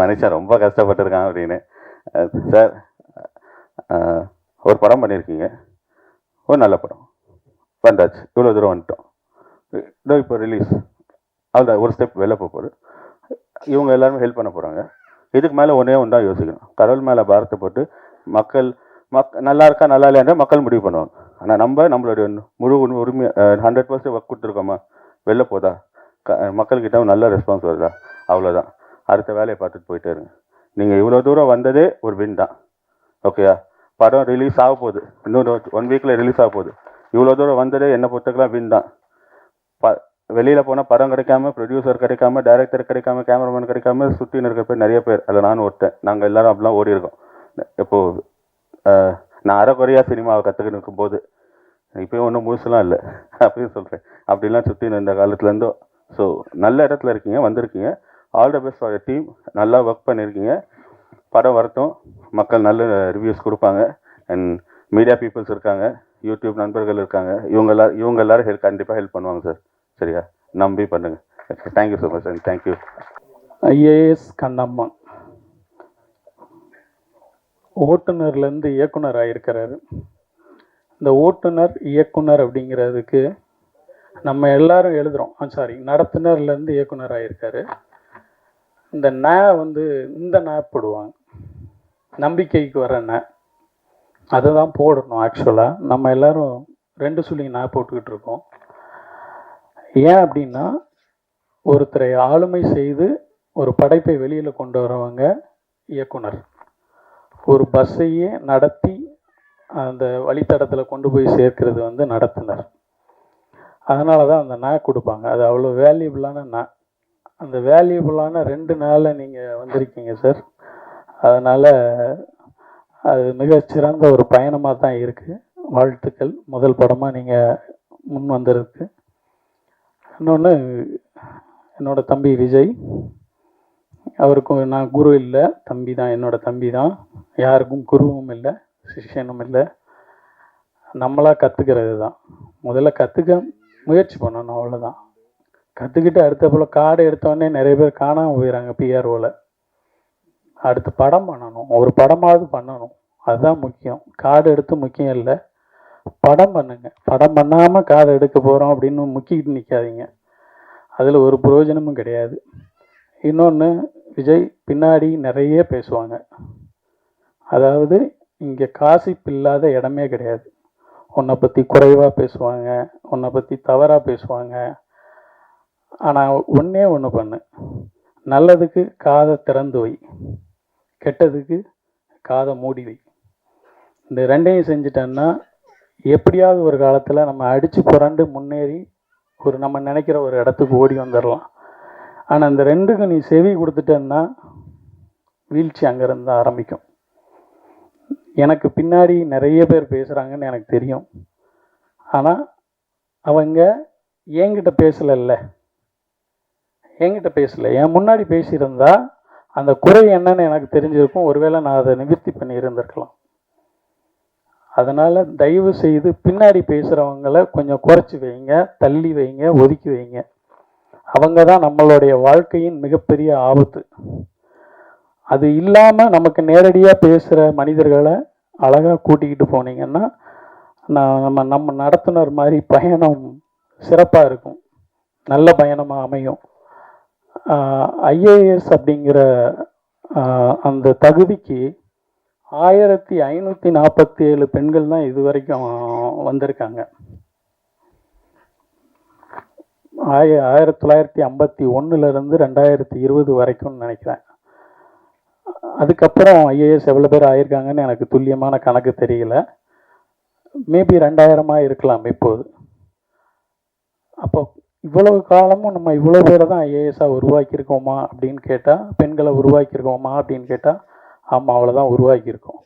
மனுஷன் ரொம்ப கஷ்டப்பட்டுருக்கான் அப்படின்னு. சார், ஒரு படம் பண்ணியிருக்கீங்க, ஒரு நல்ல படம் வந்தாச்சு, இவ்வளோ தூரம் வந்துட்டோம், இதோ இப்போ ரிலீஸ், அவ்வளோ ஒரு ஸ்டெப் வெளில போகுது. இவங்க எல்லாருமே ஹெல்ப் பண்ண போகிறாங்க. இதுக்கு மேலே ஒன்றே ஒன்றா யோசிக்கணும். கடவுள் மேலே பாரத்தை போட்டு மக்கள் நல்லா இருக்கா நல்லா இல்லைன்ற மக்கள் முடிவு பண்ணுவாங்க. ஆனால் நம்மளுடைய முழு உரிமை 100% ஒர்க் கொடுத்துருக்கோமா, வெளில போதா, மக்கள்கிட்ட நல்ல ரெஸ்பான்ஸ் வருதா, அவ்வளோதான். அடுத்த வேலையை பார்த்துட்டு போயிட்டே இருங்க. நீங்கள் இவ்வளோ தூரம் வந்ததே ஒரு வின் தான். ஓகேயா? படம் ரிலீஸ் ஆக போகுது, இன்னொரு 1 வீக்கில் ரிலீஸ் ஆக போகுது. இவ்வளோ தூரம் வந்ததே என்னை பொறுத்தக்கெல்லாம் வின் தான். வெளியில் போனால் படம் கிடைக்காம, ப்ரொடியூசர் கிடைக்காம, டைரக்டர் கிடைக்காம, கேமராமேன் கிடைக்காம சுற்றி இருக்கிற பேர் நிறைய பேர், அதில் நானும் ஒருத்தன். நாங்கள் எல்லோரும் அப்படிலாம் ஓடி இருக்கோம். இப்போது நான் அரைக்குறையாக சினிமாவை கற்றுக்கிட்டு இருக்கும்போது, இப்போயும் ஒன்றும் முழுசுலாம் இல்லை அப்படின்னு சொல்கிறேன். அப்படிலாம் சுற்றி இந்த காலத்துலேருந்தோ. ஸோ நல்ல இடத்துல இருக்கீங்க, வந்திருக்கீங்க. All the best for your team. நல்லா ஒர்க் பண்ணியிருக்கீங்க. படம் வரட்டும், மக்கள் நல்ல ரிவ்யூஸ் கொடுப்பாங்க. அண்ட் மீடியா பீப்புள்ஸ் இருக்காங்க, யூடியூப் நண்பர்கள் இருக்காங்க, இவங்க எல்லாரும் கண்டிப்பாக ஹெல்ப் பண்ணுவாங்க சார். சரியா? நம்பி பண்ணுங்கள். Thank you so much and thank you. IAS Kannamma ஓட்டுநர்லேருந்து இயக்குனர் ஆகியிருக்கிறாரு. இந்த ஓட்டுநர் இயக்குனர் அப்படிங்கிறதுக்கு நம்ம எல்லாரும் எழுதுகிறோம். நடத்துனர்லேருந்து இயக்குனர் ஆகியிருக்காரு. இந்த வந்து இந்த போடுவாங்க, நம்பிக்கைக்கு வர அதை தான் போடணும். ஆக்சுவலாக நம்ம எல்லோரும் 2 சொல்லி போட்டுக்கிட்டு இருக்கோம். ஏன் அப்படின்னா, ஒருத்தரை ஆளுமை செய்து ஒரு படைப்பை வெளியில் கொண்டு வரவங்க இயக்குனர். ஒரு பஸ்ஸையே நடத்தி அந்த வழித்தடத்தில் கொண்டு போய் சேர்க்கிறது வந்து நடத்துனர். அதனால தான் அந்த கொடுப்பாங்க. அது அவ்வளோ வேல்யூபிளான அந்த வேல்யூபிளான 2 நாளில் நீங்கள் வந்திருக்கீங்க சார். அதனால் அது மிகச்சிறந்த ஒரு பயணமாக தான் இருக்குது. வாழ்த்துக்கள். முதல் படமாக நீங்கள் முன் வந்திருக்கு. இன்னொன்று, என்னோடய தம்பி விஜய், அவருக்கும் நான் குரு இல்லை, தம்பி தான், என்னோடய தம்பி தான். யாருக்கும் குருவும் இல்லை, சிஷ்யனும் இல்லை. நம்மளாக கற்றுக்கிறது தான். முதல்ல கற்றுக்க முயற்சி பண்ணணும், அவ்வளோதான். கற்றுக்கிட்டு அடுத்த போல் கார்டு எடுத்தோடனே நிறைய பேர் காணாமல் போயிடறாங்க பிஆர்ஓவில். அடுத்து படம் பண்ணணும், ஒரு படமாவது பண்ணணும். அதுதான் முக்கியம். கார்டு எடுத்து முக்கியம் இல்லை, படம் பண்ணுங்க. படம் பண்ணாமல் கார்டு எடுக்க போகிறோம் அப்படின்னு முக்கிட்டு நிற்காதீங்க, அதில் ஒரு பிரயோஜனமும் கிடையாது. இன்னொன்று, விஜய் பின்னாடி நிறைய பேசுவாங்க. அதாவது இங்கே காசிப் இல்லாத இடமே கிடையாது. உன்னை பற்றி குறைவாக பேசுவாங்க, உன்னை பற்றி தவறாக பேசுவாங்க. ஆனால் ஒன்றே ஒன்று பண்ணு, நல்லதுக்கு காதை திறந்து வை, கெட்டதுக்கு காதை மூடி வை. இந்த ரெண்டையும் செஞ்சிட்டேன்னா எப்படியாவது ஒரு காலத்தில் நம்ம அடித்து புரண்டு முன்னேறி ஒரு நம்ம நினைக்கிற ஒரு இடத்துக்கு ஓடி வந்துடலாம். ஆனால் இந்த ரெண்டுக்கும் நீ செவி கொடுத்துட்டேன்னா வீழ்ச்சி அங்கேருந்து தான் ஆரம்பிக்கும். எனக்கு பின்னாடி நிறைய பேர் பேசுகிறாங்கன்னு எனக்கு தெரியும். ஆனால் அவங்க என்கிட்ட பேசலைல்ல, என்கிட்ட பேசலை, என் முன்னாடி பேசியிருந்தா அந்த குறை என்னன்னு எனக்கு தெரிஞ்சிருக்கும். ஒருவேளை நான் அதை நிவர்த்தி பண்ணி இருந்திருக்கலாம். அதனால் தயவு செய்து பின்னாடி பேசுகிறவங்கள கொஞ்சம் குறைச்சி வைங்க, தள்ளி வைங்க, ஒதுக்கி வைங்க. அவங்க தான் நம்மளுடைய வாழ்க்கையின் மிகப்பெரிய ஆபத்து. அது இல்லாமல் நமக்கு நேரடியாக பேசுகிற மனிதர்களை அழகாக கூட்டிக்கிட்டு போனீங்கன்னா நம்ம நடத்துனர் மாதிரி பயணம் சிறப்பாக இருக்கும், நல்ல பயணமாக அமையும். ஐஏஎஸ் அப்படிங்கிற அந்த தகுதிக்கு 1547 பெண்கள் தான் இது வரைக்கும் வந்திருக்காங்க. 1951 2020 வரைக்கும் நினைக்கிறேன். அதுக்கப்புறம் ஐஏஎஸ் எவ்வளோ பேர் ஆயிருக்காங்கன்னு எனக்கு துல்லியமான கணக்கு தெரியல. மேபி 2000 இருக்கலாம் இப்போது. அப்போ இவ்வளவு காலமும் நம்ம இவ்வளோ பேரை தான் ஐஏஎஸ்ஸாக உருவாக்கியிருக்கோமா அப்படின்னு கேட்டால், பெண்களை உருவாக்கியிருக்கோமா அப்படின்னு கேட்டால், ஆமாம், அவ்வளோதான் உருவாக்கியிருக்கோம்.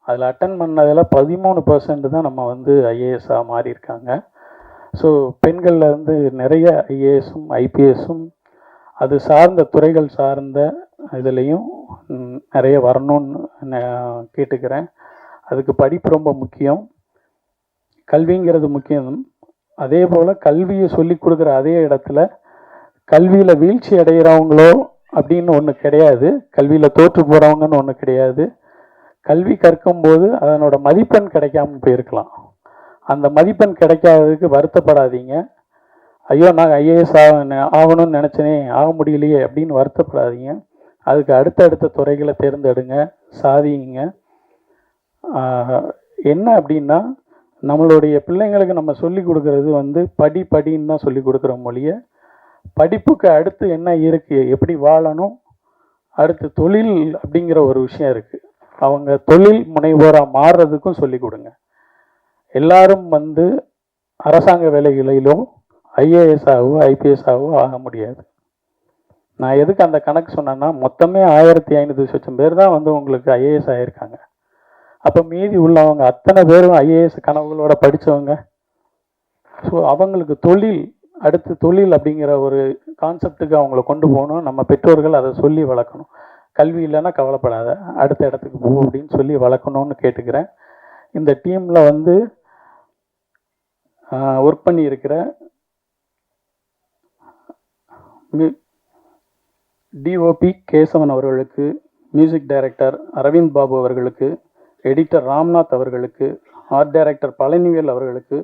அதில் அட்டன் பண்ணதில் 13% தான் நம்ம ஐஏஎஸ்ஸாக மாறியிருக்காங்க. ஸோ பெண்களில் நிறைய ஐஏஎஸும் ஐபிஎஸும் அது சார்ந்த துறைகள் சார்ந்த இதுலேயும் நிறைய வரணும்னு நான் கேட்டுக்கிறேன். அதுக்கு படிப்பு ரொம்ப முக்கியம், கல்விங்கிறது முக்கியம். அதே போல் கல்வியை சொல்லி கொடுக்குற அதே இடத்துல கல்வியில் வீழ்ச்சி அடைகிறவங்களோ அப்படின்னு ஒன்று கிடையாது, கல்வியில் தோற்று போகிறவங்கன்னு ஒன்று கிடையாது. கல்வி கற்கும்போது அதனோட மதிப்பெண் கிடைக்காம போயிருக்கலாம். அந்த மதிப்பெண் கிடைக்காததுக்கு வருத்தப்படாதீங்க. ஐயோ நான் ஐஏஎஸ் ஆகணும்னு நினச்சேனே, ஆக முடியலையே அப்படின்னு வருத்தப்படாதீங்க. அதுக்கு அடுத்தடுத்த துறைகளை தேர்ந்தெடுங்க, சாதிங்க. என்ன அப்படின்னா, நம்மளுடைய பிள்ளைங்களுக்கு நம்ம சொல்லி கொடுக்கறது படின்னு தான் சொல்லி கொடுக்குற மொழிய, படிப்புக்கு அடுத்து என்ன இருக்குது, எப்படி வாழணும், அடுத்து தொழில் அப்படிங்கிற ஒரு விஷயம் இருக்குது. அவங்க தொழில் முனைவோராக மாறுறதுக்கும் சொல்லி கொடுங்க. எல்லாரும் அரசாங்க வேலைகளிலோ ஐஏஎஸ் ஆகவோ ஐபிஎஸ் ஆகவோ ஆக முடியாது. நான் எதுக்கு அந்த கணக்கு சொன்னேன்னா, மொத்தமே 1500 பேர் தான் உங்களுக்கு ஐஏஎஸ் ஆகியிருக்காங்க. அப்போ மீதி உள்ளவங்க அத்தனை பேரும் ஐஏஎஸ் கனவுகளோட படித்தவங்க. ஸோ அவங்களுக்கு அடுத்து தொழில் அப்படிங்கிற ஒரு கான்செப்டுக்கு அவங்கள கொண்டு போகணும். நம்ம பெற்றோர்கள் அதை சொல்லி வளர்க்கணும். கல்வி இல்லைன்னா கவலைப்படாத, அடுத்த இடத்துக்கு போ அப்படின்னு சொல்லி வளர்க்கணும்னு கேட்டுக்கிறேன். இந்த டீமில் ஒர்க் பண்ணி இருக்கிற டிஓபி கேசவன் அவர்களுக்கு, மியூசிக் டைரக்டர் அரவிந்த் பாபு அவர்களுக்கு, எடிட்டர் ராம்நாத் அவர்களுக்கு, ஆர்ட் டைரக்டர் பழனிவேல் அவர்களுக்கு,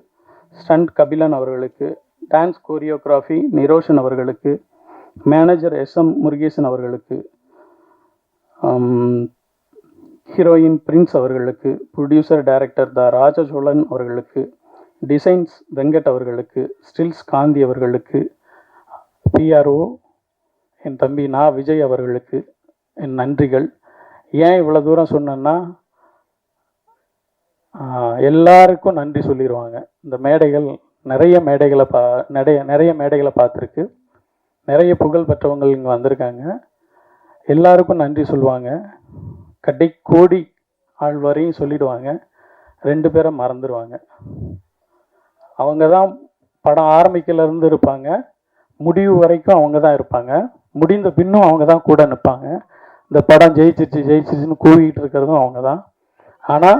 ஸ்டண்ட் கபிலன் அவர்களுக்கு, டான்ஸ் கோரியோகிராஃபி நிரோஷன் அவர்களுக்கு, மேனேஜர் SM முருகேசன் அவர்களுக்கு, ஹீரோயின் பிரின்ஸ் அவர்களுக்கு, ப்ரொடியூசர் டைரக்டர் ராஜசோழன் அவர்களுக்கு, டிசைன்ஸ் வெங்கட் அவர்களுக்கு, ஸ்டில்ஸ் காந்தி அவர்களுக்கு, PRO என் தம்பி விஜய் அவர்களுக்கு என் நன்றிகள். ஏன் இவ்வளோ தூரம் சொன்னேன்னா, எல்லாருக்கும் நன்றி சொல்லிடுவாங்க. இந்த மேடைகள் நிறைய மேடைகளை பார்த்துருக்கு, நிறைய புகழ் பெற்றவங்க இங்கே வந்திருக்காங்க. எல்லாருக்கும் நன்றி சொல்லுவாங்க, கோடி ஆள் வரையும் சொல்லிடுவாங்க. 2 பேரை மறந்துடுவாங்க. அவங்க தான் படம் ஆரம்பிக்கலேருந்து இருப்பாங்க, முடிவு வரைக்கும் அவங்க தான் இருப்பாங்க, முடிந்த பின்னும் அவங்க தான் கூட நிற்பாங்க. இந்த படம் ஜெயிச்சிருச்சுன்னு கூவிக்கிட்டு இருக்கிறதும் அவங்க தான். ஆனால்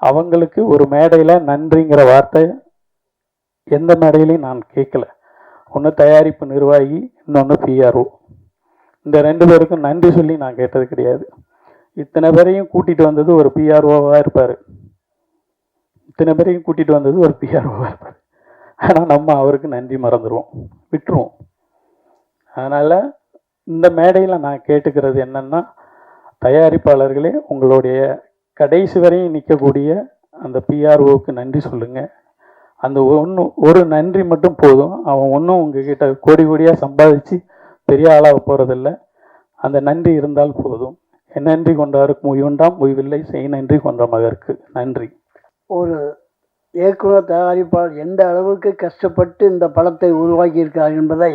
அவங்களுக்கு ஒரு மேடையில் நன்றிங்கிற வார்த்தை எந்த மேடையிலையும் நான் கேட்கல. ஒன்று தயாரிப்பு நிர்வாகி, இன்னொன்று PRO. இந்த 2 பேருக்கும் நன்றி சொல்லி நான் கேட்டது கிடையாது. இத்தனை பேரையும் கூட்டிகிட்டு வந்தது ஒரு பிஆர்ஓவாக இருப்பார். இத்தனை பேரையும் கூட்டிகிட்டு வந்தது ஒரு பிஆர்ஓவாக இருப்பார். ஆனால் நம்ம அவருக்கு நன்றி மறந்துடுவோம், விட்டுருவோம். அதனால் இந்த மேடையில் நான் கேட்டுக்கிறது என்னென்னா, தயாரிப்பாளர்களே உங்களுடைய கடைசி வரையும் நிற்கக்கூடிய அந்த பிஆர்ஓவுக்கு நன்றி சொல்லுங்கள். அந்த ஒரு நன்றி மட்டும் போதும். அவன் ஒன்றும் உங்ககிட்ட கோடி கோடியாக சம்பாதிச்சு பெரிய ஆளாக போகிறதில்ல. அந்த நன்றி இருந்தால் போதும். என் நன்றி கொண்டாருக்கு முயண்டாம் முயவில்லை, செய் நன்றி கொண்ட மகருக்கு நன்றி. ஒரு இயக்குனர் தயாரிப்பாளர் எந்த அளவுக்கு கஷ்டப்பட்டு இந்த படத்தை உருவாக்கியிருக்கார் என்பதை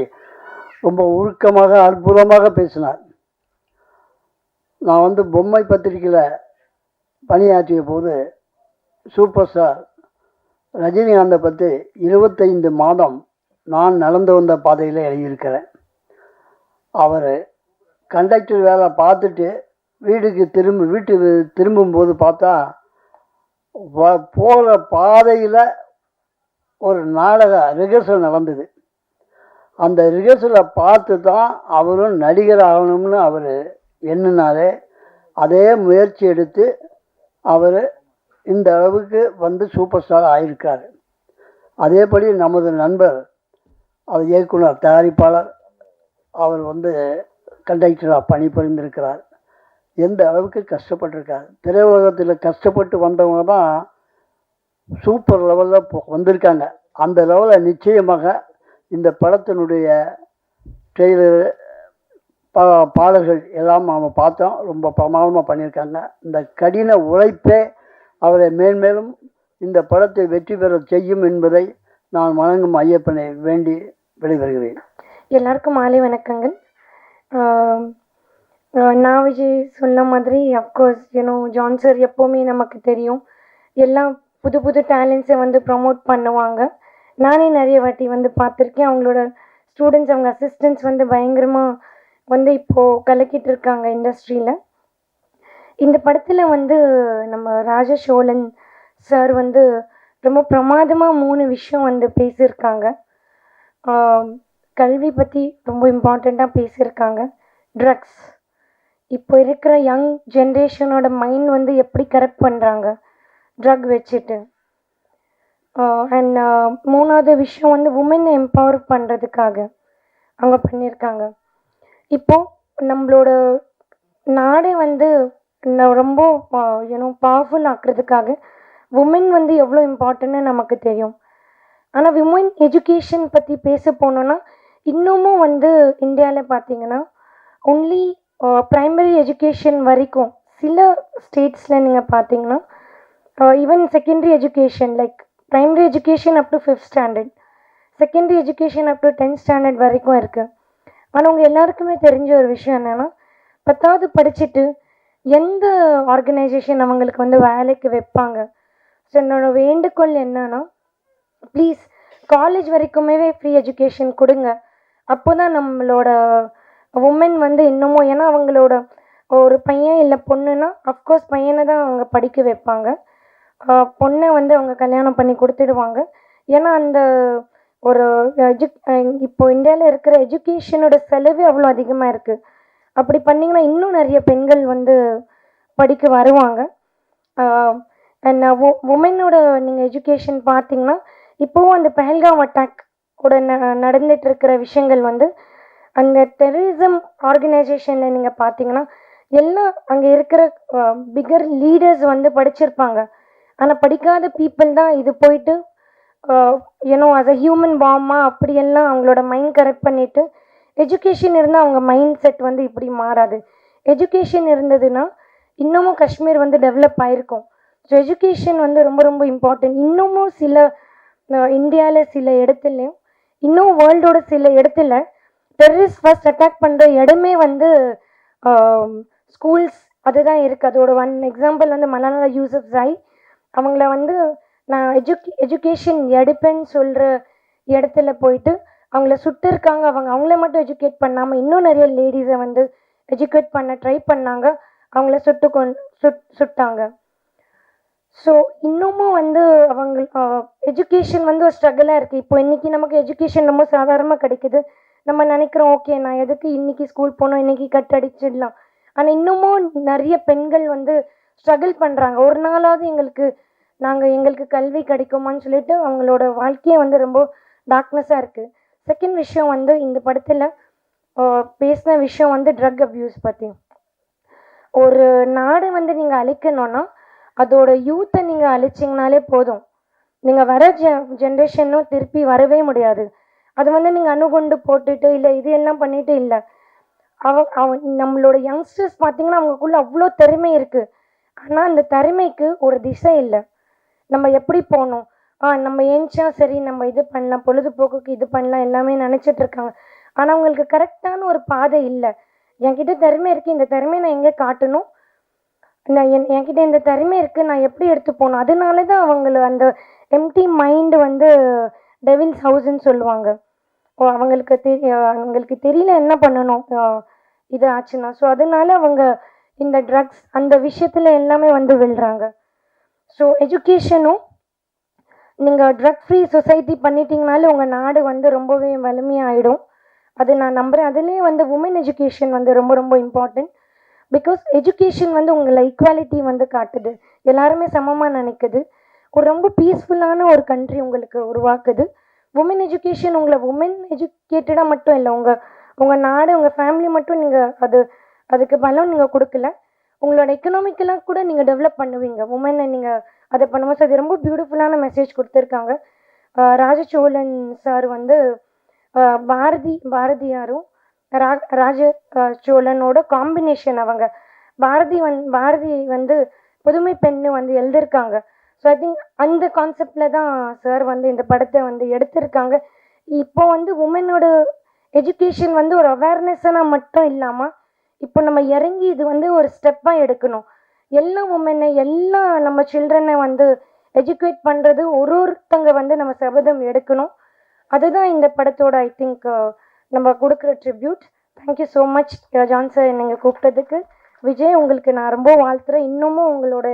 ரொம்ப உருக்கமாக அற்புதமாக பேசினார். நான் பொம்மை பத்திரிகையில் பணியாற்றிய போது சூப்பர் ஸ்டார் ரஜினிகாந்தை பற்றி 25 மாதம் நான் நடந்து வந்த பாதையில் எழுதியிருக்கிறேன். அவர் கண்டக்டர் வேலை பார்த்துட்டு வீட்டுக்கு திரும்பும்போது பார்த்தா போகிற பாதையில் ஒரு நாடக ரிஹர்சல் நடந்தது. அந்த ரிஹர்சலை பார்த்து தான் அவரும் நடிகர் ஆகணும்னு அவர் எண்ணினார். அதே முயற்சி எடுத்து அவர் இந்த அளவுக்கு சூப்பர் ஸ்டார் ஆகியிருக்கார். அதேபடி நமது நண்பர் அவர் இயக்குனர் தயாரிப்பாளர் அவர் கண்டக்டராக பணிபுரிந்திருக்கிறார். எந்த அளவுக்கு கஷ்டப்பட்டிருக்கார். திரையுலகத்தில் கஷ்டப்பட்டு வந்தவங்க தான் சூப்பர் லெவலில் வந்திருக்காங்க. அந்த லெவலில் நிச்சயமாக இந்த படத்தினுடைய ட்ரெய்லரு பாடல்கள் எல்லாம் நாம் பார்த்தோம். ரொம்ப பிரமாதமாக பண்ணியிருக்காங்க. இந்த கடின உழைப்பே அவரை மேன்மேலும் இந்த படத்தை வெற்றி பெற செய்யும் என்பதை நான் வணங்கும் ஐயப்பனை வேண்டி விடைபெறுகிறேன். எல்லாருக்கும் மாலை வணக்கங்கள். நான் விஜய் சொன்ன மாதிரி அஃப்கோர்ஸ் ஜான் சார் எப்போவுமே நமக்கு தெரியும், எல்லாம் புது புது டேலண்ட்ஸை ப்ரமோட் பண்ணுவாங்க. நானே நிறைய வாட்டி பார்த்துருக்கேன். அவங்களோட ஸ்டூடெண்ட்ஸ், அவங்க அசிஸ்டன்ட்ஸ் பயங்கரமாக இப்போது கலக்கிட்டு இருக்காங்க இண்டஸ்ட்ரியில். இந்த படத்தில் நம்ம ராஜசோழன் சார் ரொம்ப பிரமாதமாக 3 விஷயம் பேசியிருக்காங்க. கல்வி பற்றி ரொம்ப இம்பார்ட்டண்ட்டாக பேசியிருக்காங்க. ட்ரக்ஸ், இப்போ இருக்கிற யங் ஜென்ரேஷனோட மைண்ட் எப்படி கரெக்ட் பண்ணுறாங்க ட்ரக் வச்சுட்டு. அண்ட் 3வது விஷயம் உமனை எம்பவர் பண்ணுறதுக்காக அவங்க பண்ணியிருக்காங்க. இப்போது நம்மளோட நாடே ரொம்ப பவர்ஃபுல் ஆக்குறதுக்காக உமன் எவ்வளோ இம்பார்ட்டன்ட்னு நமக்கு தெரியும். ஆனால் விமன் எஜுகேஷன் பற்றி பேச போனோன்னா இன்னமும் இந்தியாவில் பார்த்தீங்கன்னா ஒன்லி ப்ரைமரி எஜுகேஷன் வரைக்கும் சில ஸ்டேட்ஸில் நீங்கள் பார்த்தீங்கன்னா even secondary education like primary education up to 5th standard, secondary education up to 10th standard வரைக்கும் இருக்குது. ஆனால் உங்கள் எல்லாருக்குமே தெரிஞ்ச ஒரு விஷயம் என்னென்னா 10வது படிச்சுட்டு எந்த ஆர்கனைசேஷன் அவங்களுக்கு வேலைக்கு வைப்பாங்க. ஸோ என்னோட வேண்டுகோள் என்னன்னா, ப்ளீஸ் காலேஜ் வரைக்குமே ஃப்ரீ எஜுகேஷன் கொடுங்க. அப்போ தான் நம்மளோட உமன் இன்னமும், ஏன்னா அவங்களோட ஒரு பையன் இல்லை பொண்ணுன்னா அஃப்கோர்ஸ் பையனை தான் அவங்க படிக்க வைப்பாங்க, பொண்ணை அவங்க கல்யாணம் பண்ணி கொடுத்துடுவாங்க. ஏன்னா அந்த ஒரு இப்போ இந்தியாவில் இருக்கிற எஜுகேஷனோட செலவு அவ்வளோ அதிகமாக இருக்குது. அப்படி பண்ணிங்கன்னா இன்னும் நிறைய பெண்கள் படிக்க வருவாங்க. அண்ட் உமனோட நீங்கள் எஜுகேஷன் பார்த்தீங்கன்னா இப்போவும் அந்த பெஹல்காம் அட்டாக் கூட நடந்துட்டு இருக்கிற விஷயங்கள் அந்த டெரரிசம் ஆர்கனைசேஷனில் நீங்கள் பார்த்தீங்கன்னா எல்லாம் அங்கே இருக்கிற பிகர் லீடர்ஸ் படிச்சிருப்பாங்க. ஆனால் படிக்காத பீப்புள் தான் இது போயிட்டு அஸ் அ ஹியூமன் பாமா அப்படியெல்லாம் அவங்களோட மைண்ட் கரெக்ட் பண்ணிவிட்டு, எஜுகேஷன் இருந்தால் அவங்க மைண்ட் செட் இப்படி மாறாது. எஜுகேஷன் இருந்ததுன்னா இன்னமும் காஷ்மீர் டெவலப் ஆகிருக்கும். ஸோ எஜுகேஷன் ரொம்ப ரொம்ப இம்பார்ட்டன்ட். இன்னமும் சில இந்தியாவில் சில இடத்துலையும் இன்னும் வேர்ல்டோட சில இடத்துல டெரரிஸ்ட் ஃபர்ஸ்ட் அட்டாக் பண்ணுற இடமே ஸ்கூல்ஸ் அதுதான் இருக்குது. அதோட எக்ஸாம்பிள் மலாலா யூசுப் ஜாய் அவங்கள நான் எஜுகேஷன் எடுப்பேன்னு சொல்கிற இடத்துல போயிட்டு அவங்கள சுட்டிருக்காங்க. அவங்கள மட்டும் எஜுகேட் பண்ணாமல் இன்னும் நிறைய லேடிஸை எஜுகேட் பண்ண ட்ரை பண்ணாங்க. அவங்கள சுட்டாங்க. ஸோ இன்னமும் அவங்க எஜுகேஷன் ஒரு ஸ்ட்ரகிளாக இருக்குது. இப்போ இன்றைக்கி நமக்கு எஜுகேஷன் ரொம்ப சாதாரணமாக கிடைக்குது. நம்ம நினைக்கிறோம் ஓகே நான் எதுக்கு இன்றைக்கி ஸ்கூல் போனோம், இன்றைக்கி கட் அடிச்சிடலாம். ஆனால் இன்னமும் நிறைய பெண்கள் வந்து ஸ்ட்ரகிள் பண்ணுறாங்க. ஒரு நாளாவது எங்களுக்கு கல்வி கிடைக்குமான்னு சொல்லிட்டு அவங்களோட வாழ்க்கையை வந்து ரொம்ப டார்க்னஸாக இருக்குது. செகண்ட் விஷயம் வந்து இந்த படத்தில் பேசின விஷயம் வந்து ட்ரக் அப்யூஸ் பற்றி. ஒரு நாடு வந்து நீங்கள் அழிக்கணும்னா அதோட யூத்தை நீங்கள் அழிச்சிங்கனாலே போதும். நீங்கள் வர ஜென்ரேஷனும் திருப்பி வரவே முடியாது. அது வந்து நீங்கள் அணுகுண்டு போட்டுட்டு இல்லை இது எல்லாம் பண்ணிட்டு இல்லை. நம்மளோட யங்ஸ்டர்ஸ் பார்த்தீங்கன்னா அவங்களுக்குள்ள அவ்வளோ திறமை இருக்குது. ஆனால் அந்த திறமைக்கு ஒரு திசை இல்லை. நம்ம எப்படி போகணும், நம்ம ஏஞ்சா சரி நம்ம இது பண்ணலாம், பொழுதுபோக்குக்கு இது பண்ணலாம் எல்லாமே நினச்சிட்டு இருக்காங்க. ஆனால் அவங்களுக்கு கரெக்டான ஒரு பாதை இல்லை. என்கிட்ட திறமை இருக்குது, இந்த திறமையை நான் எங்கே காட்டணும், என்கிட்ட இந்த திறமை இருக்குது, நான் எப்படி எடுத்து போகணும். அதனால தான் அந்த எம்டி மைண்டு வந்து டெவில்ஸ் ஹவுஸ்ன்னு சொல்லுவாங்க. அவங்களுக்கு தெரியல என்ன பண்ணணும் இது ஆச்சுன்னா. ஸோ அதனால அவங்க இந்த ட்ரக்ஸ் அந்த விஷயத்தில் எல்லாமே வந்து விழுறாங்க. ஸோ எஜுகேஷனும் நீங்கள் ட்ரக் ஃப்ரீ சொசைட்டி பண்ணிட்டீங்கனாலே உங்கள் நாடு வந்து ரொம்பவே வலிமையாகிடும். அது நான் நம்புகிறேன். அதுலேயே வந்து உமன் எஜுகேஷன் வந்து ரொம்ப ரொம்ப இம்பார்ட்டன்ட். பிகாஸ் எஜுகேஷன் வந்து உங்களை ஈக்குவாலிட்டி வந்து காட்டுது, எல்லாருமே சமமாக நினைக்குது, ஒரு ரொம்ப பீஸ்ஃபுல்லான ஒரு கண்ட்ரி உங்களுக்கு உருவாக்குது. உமன் எஜுகேஷன் உங்களை உமன் எஜுகேட்டடாக மட்டும் இல்லை, உங்கள் நாடு உங்கள் ஃபேமிலி மட்டும் நீங்கள் அதுக்கு பலம் நீங்கள் கொடுக்கல, உங்களோட எக்கனாமிக்கலாக கூட நீங்கள் டெவலப் பண்ணுவீங்க உமனை நீங்கள் அதை பண்ணும்போது. அது ரொம்ப பியூட்டிஃபுல்லான மெசேஜ் கொடுத்துருக்காங்க. ராஜசோழன் சார் வந்து பாரதியாரும் ராஜ சோழனோட காம்பினேஷன். அவங்க பாரதி வந்து புதுமை பெண்ணு வந்து எழுதியிருக்காங்க. ஸோ ஐ திங்க் அந்த கான்செப்டில் தான் சார் வந்து இந்த படத்தை வந்து எடுத்திருக்காங்க. இப்போ வந்து உமனோட எஜுகேஷன் வந்து ஒரு அவேர்னஸ்ஸாக மட்டும் இல்லாமல் இப்போ நம்ம இறங்கி இது வந்து ஒரு ஸ்டெப்பாக எடுக்கணும். எல்லா உமனை எல்லா நம்ம சில்ட்ரனை வந்து எஜுகேட் பண்ணுறது ஒருத்தங்க வந்து நம்ம சபதம் எடுக்கணும். அதுதான் இந்த படத்தோட ஐ திங்க் நம்ம கொடுக்குற tribute. Thank you so much John sir நீங்கள் கூப்பிட்டதுக்கு. விஜய் உங்களுக்கு நான் ரொம்ப வாழ்த்துறேன். இன்னமும் உங்களோட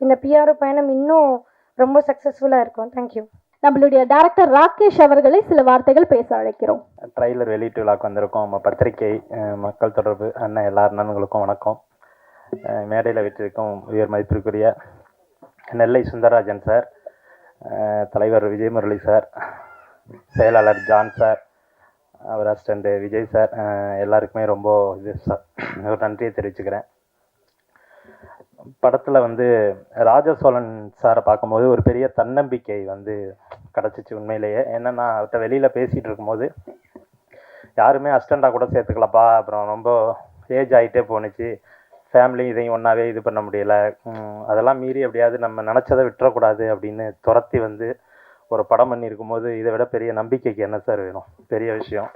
இந்த பிஆர் பயணம் இன்னும் ரொம்ப சக்ஸஸ்ஃபுல்லாக இருக்கும். தேங்க்யூ. நம்மளுடைய டைரக்டர் ராகேஷ் அவர்களை சில வார்த்தைகள் பேச அழைக்கிறோம். ட்ரைலர் வெளியீட்டு விழாக்கு வந்திருக்கோம். நம்ம பத்திரிகை மக்கள் தொடர்பு அண்ணன் எல்லா அண்ணன்களுக்கும் வணக்கம். மேடையில் விட்டிருக்கும் உயர் மதிப்பிற்குரிய நெல்லை சுந்தரராஜன் சார், தலைவர் விஜய் முரளி சார், செயலாளர் ஜான் சார், அவர் அசிஸ்டண்ட் விஜய் சார், எல்லாருக்குமே ரொம்ப ஒரு நன்றியை தெரிவிச்சுக்கிறேன். படத்தில் வந்து ராஜசோழன் சாரை பார்க்கும்போது ஒரு பெரிய தன்னம்பிக்கை வந்து கிடச்சிச்சு உண்மையிலேயே. என்னென்னா அவர்கிட்ட வெளியில் பேசிகிட்டு இருக்கும்போது யாருமே அசிஸ்டண்ட்டாக கூட சேர்த்துக்கலப்பா, அப்புறம் ரொம்ப ஏஜ் ஆகிட்டே போணுச்சு, ஃபேமிலி இதையும் ஒன்றாவே இது பண்ண முடியலை, அதெல்லாம் மீறி எப்படியாவது நம்ம நினச்சதை விட்டுறக்கூடாது அப்படின்னு துரத்தி வந்து ஒரு படம் பண்ணியிருக்கும் போது இதை விட பெரிய நம்பிக்கைக்கு என்ன சார் வேணும்? பெரிய விஷயம்.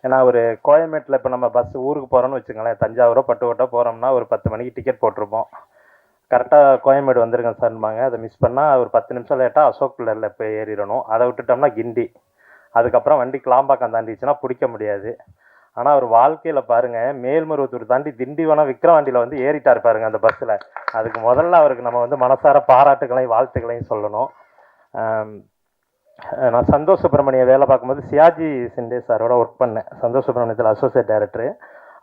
ஏன்னா ஒரு கோயம்பேட்டில் இப்போ நம்ம பஸ் ஊருக்கு போகிறோன்னு வச்சுக்கோங்களேன், தஞ்சாவூரோ பட்டுக்கோட்டோ போகிறோம்னா ஒரு 10 மணிக்கு டிக்கெட் போட்டிருப்போம், கரெக்டாக கோயம்பேடு வந்துருங்க சார்பாங்க. அதை மிஸ் பண்ணால் ஒரு 10 நிமிஷம் லேட்டாக அசோக் பில்லரில் போய் ஏறிடணும். அதை விட்டுட்டோம்னா கிண்டி, அதுக்கப்புறம் வண்டி கிளாம்பாக்கம் தாண்டிச்சுன்னா பிடிக்க முடியாது. ஆனால் அவர் வாழ்க்கையில் பாருங்கள், மேல்மருவத்தூர் தாண்டி திண்டிவனம் விக்ரவாண்டியில் வந்து ஏறிட்டார் பாருங்க அந்த பஸ்ஸில். அதுக்கு முதல்ல அவருக்கு நம்ம வந்து மனசார பாராட்டுகளையும் வாழ்த்துக்களையும் சொல்லணும். நான் சந்தோஷ் சுப்ரமணிய வேலை பார்க்கும்போது சியாஜி சிண்டே சாரோட ஒர்க் பண்ணேன், சந்தோஷ் சுப்ரமணியத்தில் அசோசியேட் டைரக்டரு.